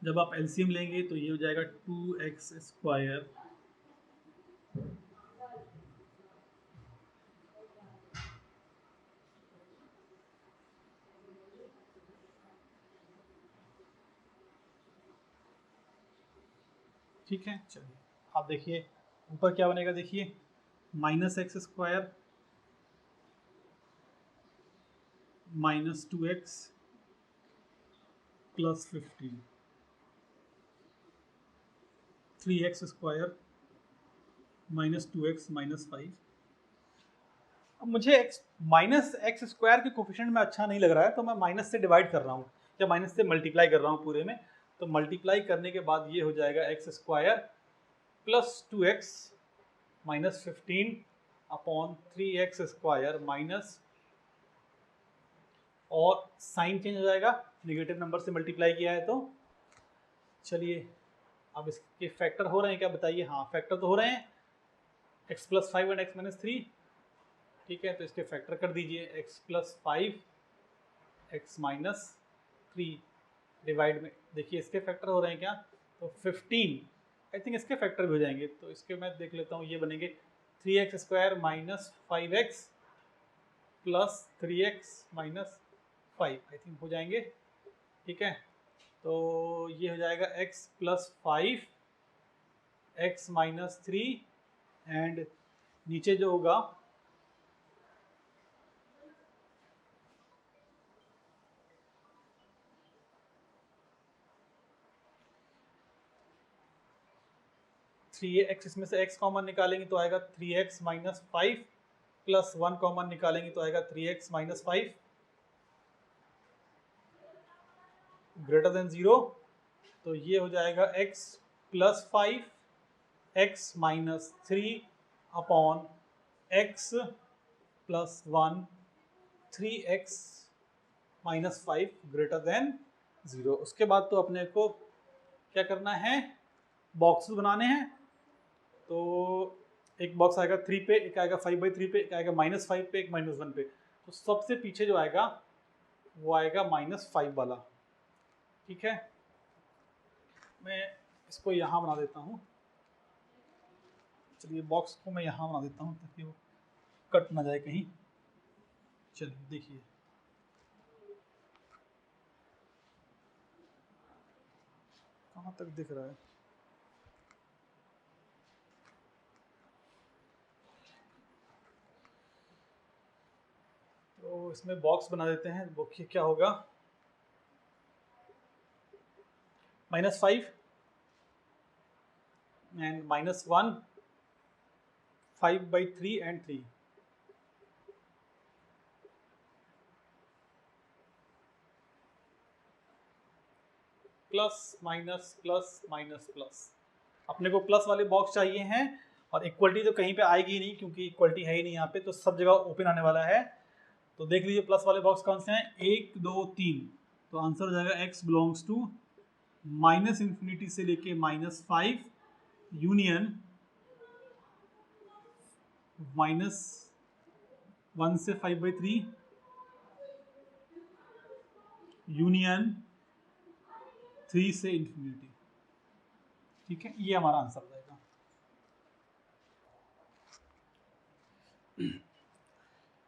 Speaker 1: जब आप एलसीएम लेंगे तो ये हो जाएगा 2x स्क्वायर ठीक है। चलिए आप देखिए ऊपर क्या बनेगा, देखिए minus x square minus 2x plus 15, 3x square minus 2x minus 5। अब मुझे x माइनस एक्स स्क्वायर के कोफिशिएंट में अच्छा नहीं लग रहा है, तो मैं माइनस से डिवाइड कर रहा हूँ या माइनस से मल्टीप्लाई कर रहा हूँ पूरे में। तो मल्टीप्लाई करने के बाद ये हो जाएगा x square plus 2x minus 15 upon 3x square minus, और साइन चेंज हो जाएगा, निगेटिव नंबर से मल्टीप्लाई किया है तो। चलिए अब इसके फैक्टर हो रहे हैं क्या बताइए? हाँ फैक्टर तो हो रहे हैं, x plus 5 and x minus 3। ठीक है, तो इसके फैक्टर कर दीजिए, x plus 5 x minus 3 divide में, देखिए इसके फैक्टर हो रहे हैं क्या, तो 15, आई थिंक इसके फैक्टर भी हो जाएंगे। तो इसके मैं देख लेता हूँ, ये बनेंगे 3x square minus 5x plus 3x minus 5, I think हो जाएंगे। ठीक है, तो ये हो जाएगा x plus 5 x minus 3, and नीचे जो होगा 3x, इसमें से x कॉमन निकालेंगे तो आएगा 3x माइनस 5 प्लस 1 कॉमन निकालेंगे तो आएगा 3x माइनस 5 ग्रेटर देन 0। तो ये हो जाएगा x plus 5 x minus 3 upon x plus 1 3x minus 5 greater than 0। उसके बाद तो अपने को क्या करना है, बॉक्सेस बनाने हैं। तो एक बॉक्स आएगा 3 पे, एक आएगा 5/3 पे, एक आएगा माइनस 5 पे, एक माइनस 1 पे। तो सबसे पीछे जो आएगा वो आएगा माइनस 5 वाला। ठीक है, मैं इसको यहाँ बना देता हूँ। चलिए बॉक्स को मैं यहाँ बना देता हूँ ताकि वो कट ना जाए कहीं। चलिए देखिए, कहाँ तक दिख रहा है, तो इसमें बॉक्स बना देते हैं। देखिए क्या होगा, -5 and -1, 5/3 and 3. Plus minus plus minus plus, अपने को प्लस वाले बॉक्स चाहिए हैं और इक्वलिटी तो कहीं पे आएगी ही नहीं क्योंकि इक्वलिटी है ही नहीं यहाँ पे, तो सब जगह ओपन आने वाला है। तो देख लीजिए प्लस वाले बॉक्स कौन से हैं, 1 2 3, तो आंसर हो जाएगा x बिलोंग्स टू -∞ से लेके -5 यूनियन -1 से 5/3 यूनियन 3 से इन्फिनिटी। ठीक है, ये हमारा आंसर हो जाएगा।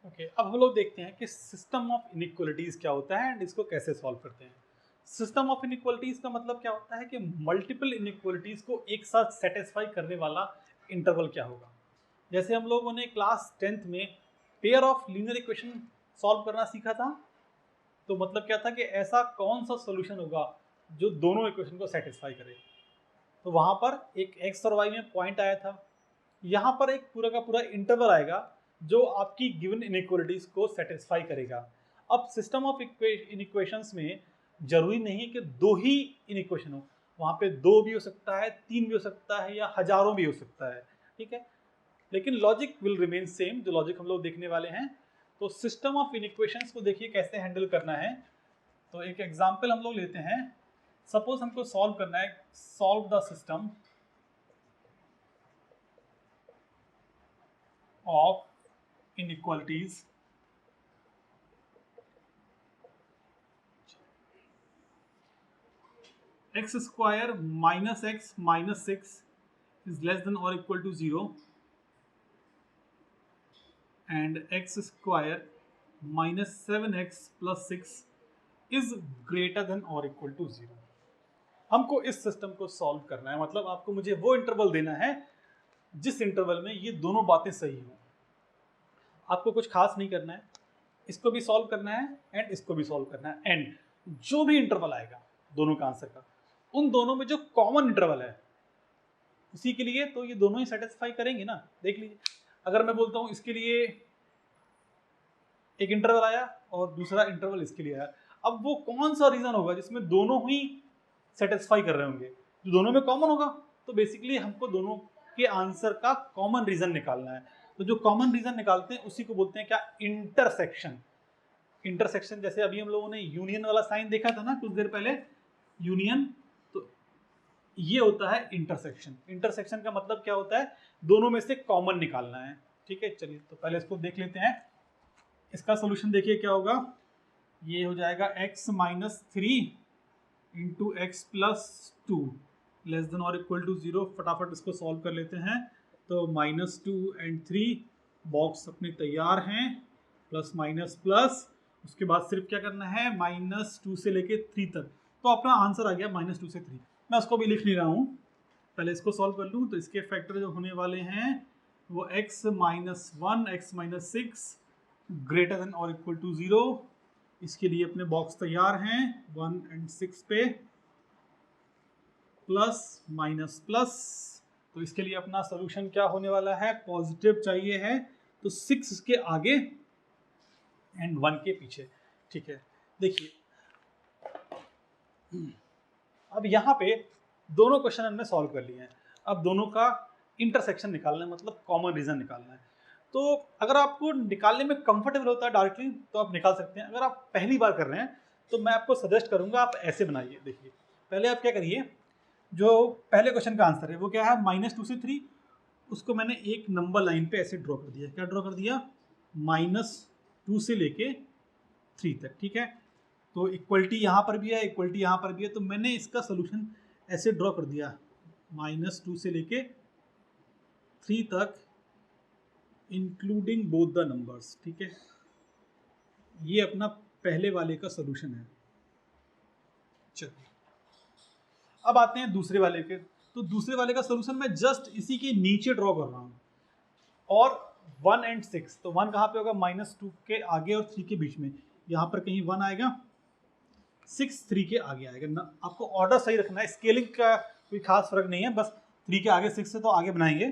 Speaker 1: ओके, अब हम लोग देखते हैं कि सिस्टम ऑफ इनइक्वालिटीज क्या होता है एंड इसको कैसे सॉल्व करते हैं। सिस्टम ऑफ इनइक्वालिटीज का मतलब क्या होता है कि मल्टीपल इनइक्वालिटीज को एक साथ सेटिस्फाई करने वाला इंटरवल क्या होगा। जैसे हम लोगों ने क्लास 10th में pair of linear equation solve करना सीखा था, तो मतलब क्या था कि ऐसा कौन सा सॉल्यूशन होगा जो दोनों इक्वेशन को सेटिस्फाई करे। तो वहाँ पर एक एक्स और वाई में पॉइंट आया था, यहाँ पर एक पूरा का पूरा इंटरवल आएगा जो आपकी गिवन इनइक्वालिटीज को सेटिस्फाई करेगा। अब सिस्टम ऑफ इनइक्वेशंस में जरूरी नहीं है कि दो ही इनइक्वेशन हो, वहाँ पे 2 भी हो सकता है, 3 भी हो सकता है या हजारों भी हो सकता है। ठीक है, लेकिन लॉजिक विल रिमेन सेम, जो लॉजिक हम लोग देखने वाले हैं। तो सिस्टम ऑफ इनइक्वेशंस को देखिए कैसे हैंडल करना है। तो एक एग्जांपल हम लोग लेते हैं। सपोज हमको सॉल्व करना है, solve the system of inequalities x² - x - 6 is less than or equal to 0 and x² - 7x + 6 is greater than or equal to 0। हमको इस सिस्टम को सॉल्व करना है, मतलब आपको मुझे वो इंटरवल देना है जिस इंटरवल में ये दोनों बातें सही हो। आपको कुछ खास नहीं करना है, इसको भी सॉल्व करना है एंड इसको भी सॉल्व करना है, एंड जो भी इंटरवल आएगा दोनों का आंसर का, उन दोनों में जो कॉमन इंटरवल है उसी के लिए तो ये दोनों ही सेटिस्फाई करेंगे ना। देख लीजिए, अगर मैं बोलता हूँ इसके लिए एक इंटरवल आया और दूसरा इंटरवल इसके लिए आया, अब वो कौन सा रीजन होगा जिसमें दोनों ही सेटिस्फाई कर रहे होंगे, जो दोनों में कॉमन होगा। तो बेसिकली हमको दोनों के आंसर का कॉमन रीजन निकालना है। तो जो कॉमन रीजन निकालते हैं उसी को बोलते हैं क्या, इंटरसेक्शन। इंटरसेक्शन, जैसे अभी हम लोगों ने यूनियन वाला साइन देखा था ना कुछ देर पहले, यूनियन, तो ये होता है इंटरसेक्शन। इंटरसेक्शन का मतलब क्या होता है, दोनों में से कॉमन निकालना है। ठीक है, चलिए तो पहले इसको देख लेते हैं। इसका सोल्यूशन देखिए क्या होगा, ये हो जाएगा x - 3 × x + 2 लेस देन और इक्वल टू 0। फटाफट इसको सॉल्व कर लेते हैं। तो -2 and 3 बॉक्स अपने तैयार हैं, प्लस माइनस प्लस, उसके बाद सिर्फ क्या करना है, -2 से लेके 3 तक। तो अपना आंसर आ गया -2 से 3। मैं उसको भी लिख नहीं रहा हूँ, पहले इसको सॉल्व कर लूँ। तो इसके फैक्टर जो होने वाले हैं वो x - 1 x - 6 ग्रेटर देन और इक्वल टू 0। इसके लिए अपने बॉक्स तैयार हैं, 1 and 6 पे प्लस माइनस प्लस। तो इसके लिए अपना सोल्यूशन क्या होने वाला है, पॉजिटिव चाहिए है, तो 6 के आगे एंड 1 के पीछे। ठीक है, देखिए अब यहाँ पे दोनों क्वेश्चन हमने सॉल्व कर लिए हैं। अब दोनों का इंटरसेक्शन निकालना है, मतलब कॉमन रीजन निकालना है। तो अगर आपको निकालने में कंफर्टेबल होता है डायरेक्टली तो आप निकाल सकते हैं। अगर आप पहली बार कर रहे हैं तो मैं आपको सजेस्ट करूंगा आप ऐसे बनाइए। देखिए पहले आप क्या करिए, जो पहले क्वेश्चन का आंसर है वो क्या है, -2 से 3, उसको मैंने एक नंबर लाइन पे ऐसे ड्रॉ कर दिया। क्या ड्रॉ कर दिया, -2 से लेके 3 तक। ठीक है, तो इक्वलिटी यहाँ पर भी है, इक्वलिटी यहाँ पर भी है, तो मैंने इसका सोल्यूशन ऐसे ड्रॉ कर दिया, -2 से लेके 3 तक इंक्लूडिंग बोथ द नंबर्स। ठीक है, ये अपना पहले वाले का सोल्यूशन है। चलिए अब आते हैं दूसरे वाले के। तो दूसरे वाले का सोल्यूशन मैं जस्ट इसी के नीचे ड्रॉ कर रहा हूँ, और 1 and 6, तो 1 कहाँ पे होगा, -2 के आगे और 3 के बीच में, यहाँ पर कहीं 1 आएगा, 6 3 के आगे आएगा ना, आपको ऑर्डर सही रखना है, स्केलिंग का कोई खास फर्क नहीं है, बस 3 के आगे 6 से तो आगे बनाएंगे।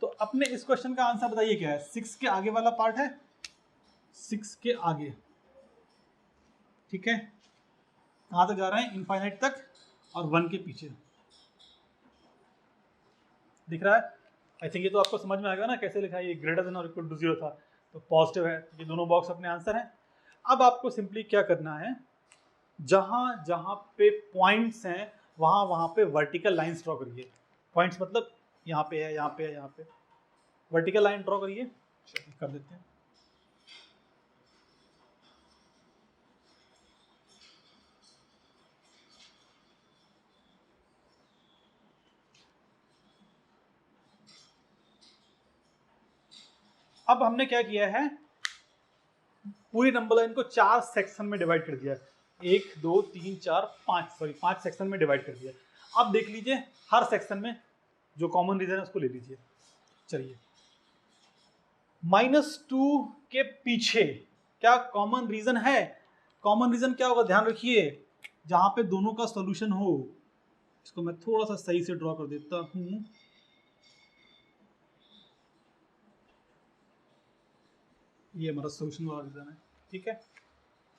Speaker 1: तो अपने इस क्वेश्चन का आंसर बताइए क्या है, 6 के आगे वाला पार्ट है, 6 के आगे, ठीक है, कहाँ तक जा रहे हैं, इनफाइनाइट तक, और 1 के पीछे दिख रहा है। आई थिंक ये तो आपको समझ में आएगा ना कैसे लिखा है, ये ग्रेटर देन और इक्वल टू 0 था तो पॉजिटिव है, ये दोनों बॉक्स अपने आंसर हैं। अब आपको सिंपली क्या करना है, जहाँ जहाँ पे पॉइंट्स हैं वहाँ वहाँ पे वर्टिकल लाइंस ड्रॉ करिए। पॉइंट्स मतलब यहाँ पे है, यहाँ पे है, यहाँ पे, वर्टिकल लाइन ड्रॉ करिए, कर देते हैं। अब हमने क्या किया है, पूरी नंबर लाइन को 4 सेक्शन में डिवाइड कर दिया, 1 2 3 4 5, सॉरी 5 सेक्शन में डिवाइड कर दिया। अब देख लीजिए हर सेक्शन में जो कॉमन रीजन है उसको ले लीजिए। चलिए, -2 के पीछे क्या कॉमन रीजन है, कॉमन रीजन क्या होगा, ध्यान रखिए, जहां पे दोनों का सॉल्यूशन हो। इसको मैं थोड़ा सा सही से ड्रॉ कर देता हूं, ये हमारा सॉल्यूशन वाला रीजन है, ठीक है।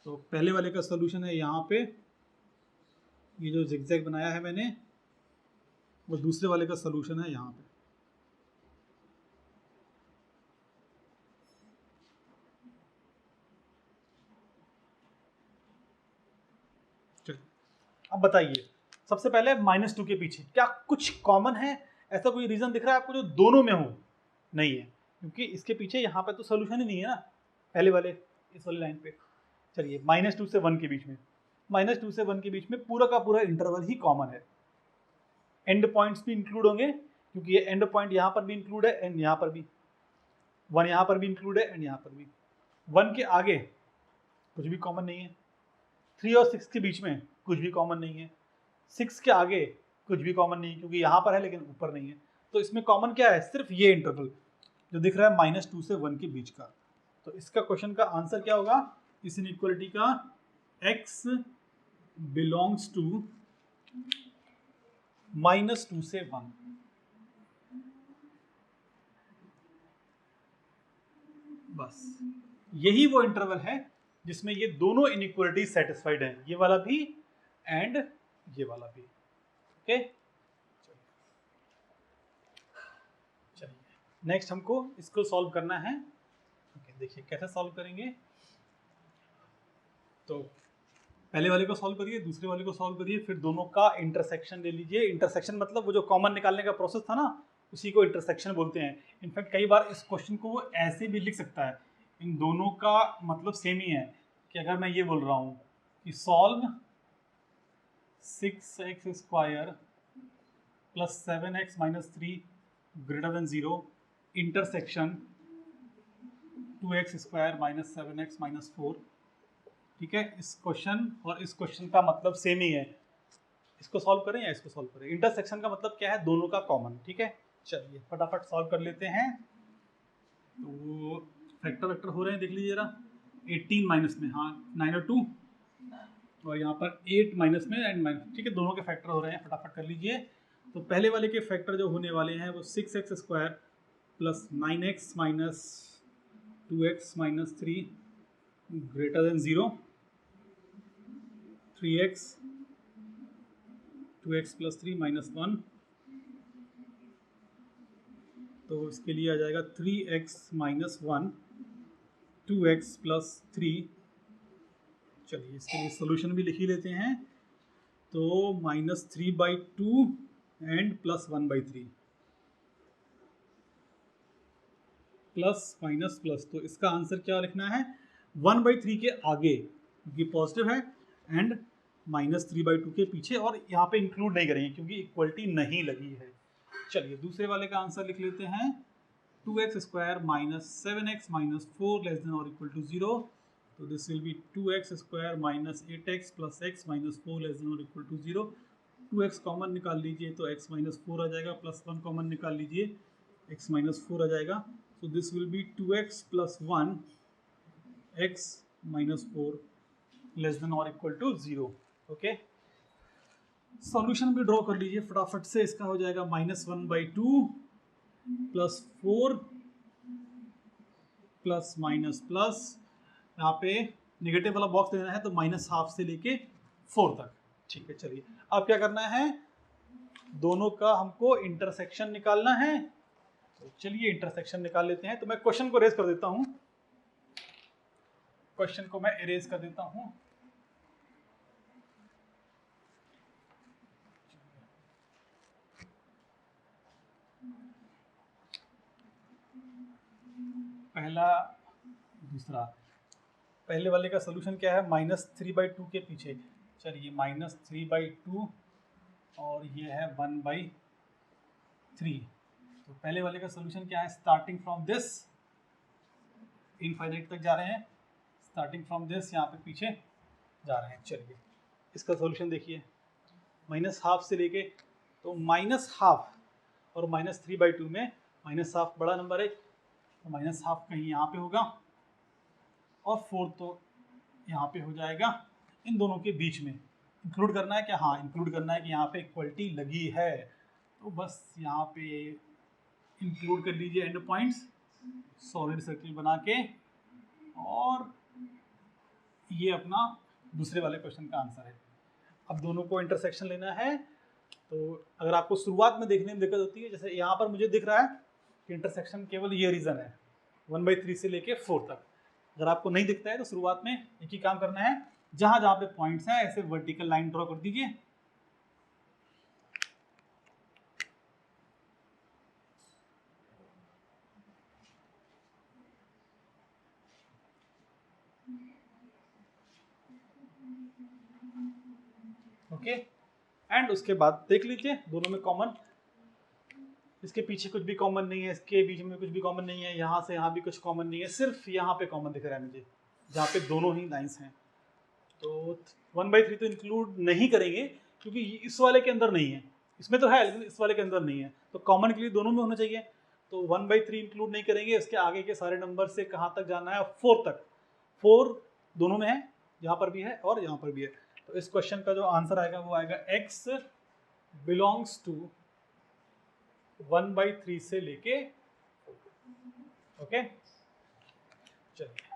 Speaker 1: तो पहले वाले का सॉल्यूशन है यहाँ पे, ये जो जिगजैग बनाया है मैंने, वो दूसरे वाले का सॉल्यूशन है यहाँ पे। अब बताइए, सबसे पहले -2 के पीछे क्या कुछ कॉमन है, ऐसा कोई रीजन दिख रहा है आपको जो दोनों में हो? नहीं है, क्योंकि इसके पीछे यहाँ पे तो सोल्यूशन ही नहीं है ना, पहले वाले इस वाली लाइन पे। चलिए, -2 से 1 के बीच में, -2 से 1 के बीच में पूरा का पूरा इंटरवल ही कॉमन है। एंड पॉइंट्स भी इंक्लूड होंगे, क्योंकि ये एंड पॉइंट यहाँ पर भी इंक्लूड है, एंड यहाँ पर भी, 1 यहाँ पर भी इंक्लूड है, एंड यहाँ पर भी। 1 के आगे कुछ भी कॉमन नहीं है, 3 और 6 के बीच में कुछ भी कॉमन नहीं है, 6 के आगे कुछ भी कॉमन नहीं है, क्योंकि यहाँ पर है लेकिन ऊपर नहीं है। तो इसमें कॉमन क्या है, सिर्फ ये इंटरवल जो दिख रहा है -2 से 1 के बीच का। तो इसका क्वेश्चन का आंसर क्या होगा, इस इनइक्वालिटी का x बिलोंग्स टू -2 से 1। बस यही वो इंटरवल है जिसमें ये दोनों इनइक्वालिटी सेटिस्फाइड हैं, ये वाला भी एंड ये वाला भी। ओके, चलिए नेक्स्ट हमको इसको सॉल्व करना है। देखिए कैसे सॉल्व करेंगे, तो पहले वाले को सॉल्व करिए, दूसरे वाले को सॉल्व करिए, फिर दोनों का इंटरसेक्शन ले लीजिए। इंटरसेक्शन मतलब वो जो कॉमन निकालने का प्रोसेस था ना, उसी को इंटरसेक्शन बोलते हैं। इनफैक्ट कई बार इस क्वेश्चन को वो ऐसे भी लिख सकता है, इन दोनों का मतलब सेम ही है, कि अगर मैं ये बोल रहा हूँ कि solve 6x² + 7x - 3 > 0 intersection 2x² - 7x - 4। ठीक है, इस क्वेश्चन और इस क्वेश्चन का मतलब सेम ही है। इसको सॉल्व करें या इसको सॉल्व करें, इंटरसेक्शन का मतलब क्या है, दोनों का कॉमन। ठीक है, चलिए फटाफट सॉल्व कर लेते हैं। तो फैक्टर वेक्टर हो रहे हैं, देख लीजिए जरा। 18 माइनस में, हाँ 9 और 2, और यहाँ पर 8 माइनस में एंड माइनस। ठीक है, दोनों के फैक्टर हो रहे हैं, फटाफट कर लीजिए। तो पहले वाले के फैक्टर जो होने वाले हैं वो 6x² + 9x - 2x - 3 > 0, 3x 2x + 3 - 1, तो इसके लिए आ जाएगा 3x - 1 2x + 3। चलिए इसके लिए सोल्यूशन भी लिख ही लेते हैं। तो -3/2 एंड +1/3, प्लस माइनस प्लस। तो इसका आंसर क्या लिखना है, 1/3 के आगे क्योंकि पॉजिटिव है, एंड -3/2 के पीछे, और यहाँ पे इंक्लूड नहीं करेंगे क्योंकि इक्वलिटी नहीं लगी है। चलिए दूसरे वाले का आंसर लिख लेते हैं, 2x² - 7x - 4 < ≤ 0। तो this will be 2x² - 8x + x - 4 < <0। 2x common निकाल लीजिए तो x - 4 आ जाएगा, +1 कॉमन निकाल लीजिए x - 4 आ जाएगा। So this will be 2x + 1 x - 4 less than और इक्वल टू 0। ओके, सॉल्यूशन भी ड्रॉ कर लीजिए फटाफट से। इसका हो जाएगा -1/2 प्लस 4 प्लस माइनस प्लस, यहाँ पे निगेटिव वाला बॉक्स लेना है तो -½ से लेके 4 तक। ठीक है, चलिए अब क्या करना है, दोनों का हमको इंटरसेक्शन निकालना है। तो चलिए इंटरसेक्शन निकाल लेते हैं। तो मैं क्वेश्चन को इरेज कर देता हूँ, क्वेश्चन को मैं इरेज कर देता हूँ। पहला दूसरा, पहले वाले का सोल्यूशन क्या है, -3/2 के पीछे, चलिए -3/2 और ये है 1/3। तो पहले वाले का सोल्यूशन क्या है, स्टार्टिंग फ्रॉम दिस इनफाइनाइट तक जा रहे हैं, स्टार्टिंग फ्रॉम दिस यहाँ पे पीछे जा रहे हैं। चलिए इसका सोल्यूशन देखिए, -½ से लेके, तो -½ और -3/2 में -½ बड़ा नंबर है, तो -½ कहीं यहाँ पे होगा और 4 तो यहाँ पे हो जाएगा। इन दोनों के बीच में इंक्लूड करना है क्या, हाँ इंक्लूड करना है कि यहाँ पे इक्वलिटी लगी है, तो बस यहाँ पे इंक्लूड कर लीजिए एंड पॉइंट्स, सॉलिड सर्किल बना के, और ये अपना दूसरे वाले क्वेश्चन का आंसर है। अब दोनों को इंटरसेक्शन लेना है। तो अगर आपको शुरुआत में देखने में दिक्कत होती है, जैसे यहाँ पर मुझे दिख रहा है कि इंटरसेक्शन केवल ये रीजन है 1/3 से लेके 4 तक। अगर आपको नहीं दिखता है तो शुरुआत में एक ही काम करना है, जहां जहां पे पॉइंट्स हैं ऐसे वर्टिकल लाइन ड्रॉ कर दीजिए। ओके, एंड उसके बाद देख लीजिए दोनों में कॉमन, इसके पीछे कुछ भी कॉमन नहीं है, इसके बीच में कुछ भी कॉमन नहीं है, यहाँ से यहाँ भी कुछ कॉमन नहीं है, सिर्फ यहाँ पे कॉमन दिख रहा है मुझे, जहाँ पे दोनों ही लाइंस हैं। तो 1/3 तो इंक्लूड नहीं करेंगे क्योंकि इस वाले के अंदर नहीं है, इसमें तो है लेकिन इस वाले के अंदर नहीं है, तो कॉमन के लिए दोनों में होना चाहिए। तो 1/3 इंक्लूड नहीं करेंगे, उसके आगे के सारे नंबर से कहाँ तक जाना है, 4 तक। 4 दोनों में है, यहाँ पर भी है और यहाँ पर भी है। तो इस क्वेश्चन का जो आंसर आएगा वो आएगा x बिलोंग्स टू 1/3 से लेके, ओके चलिए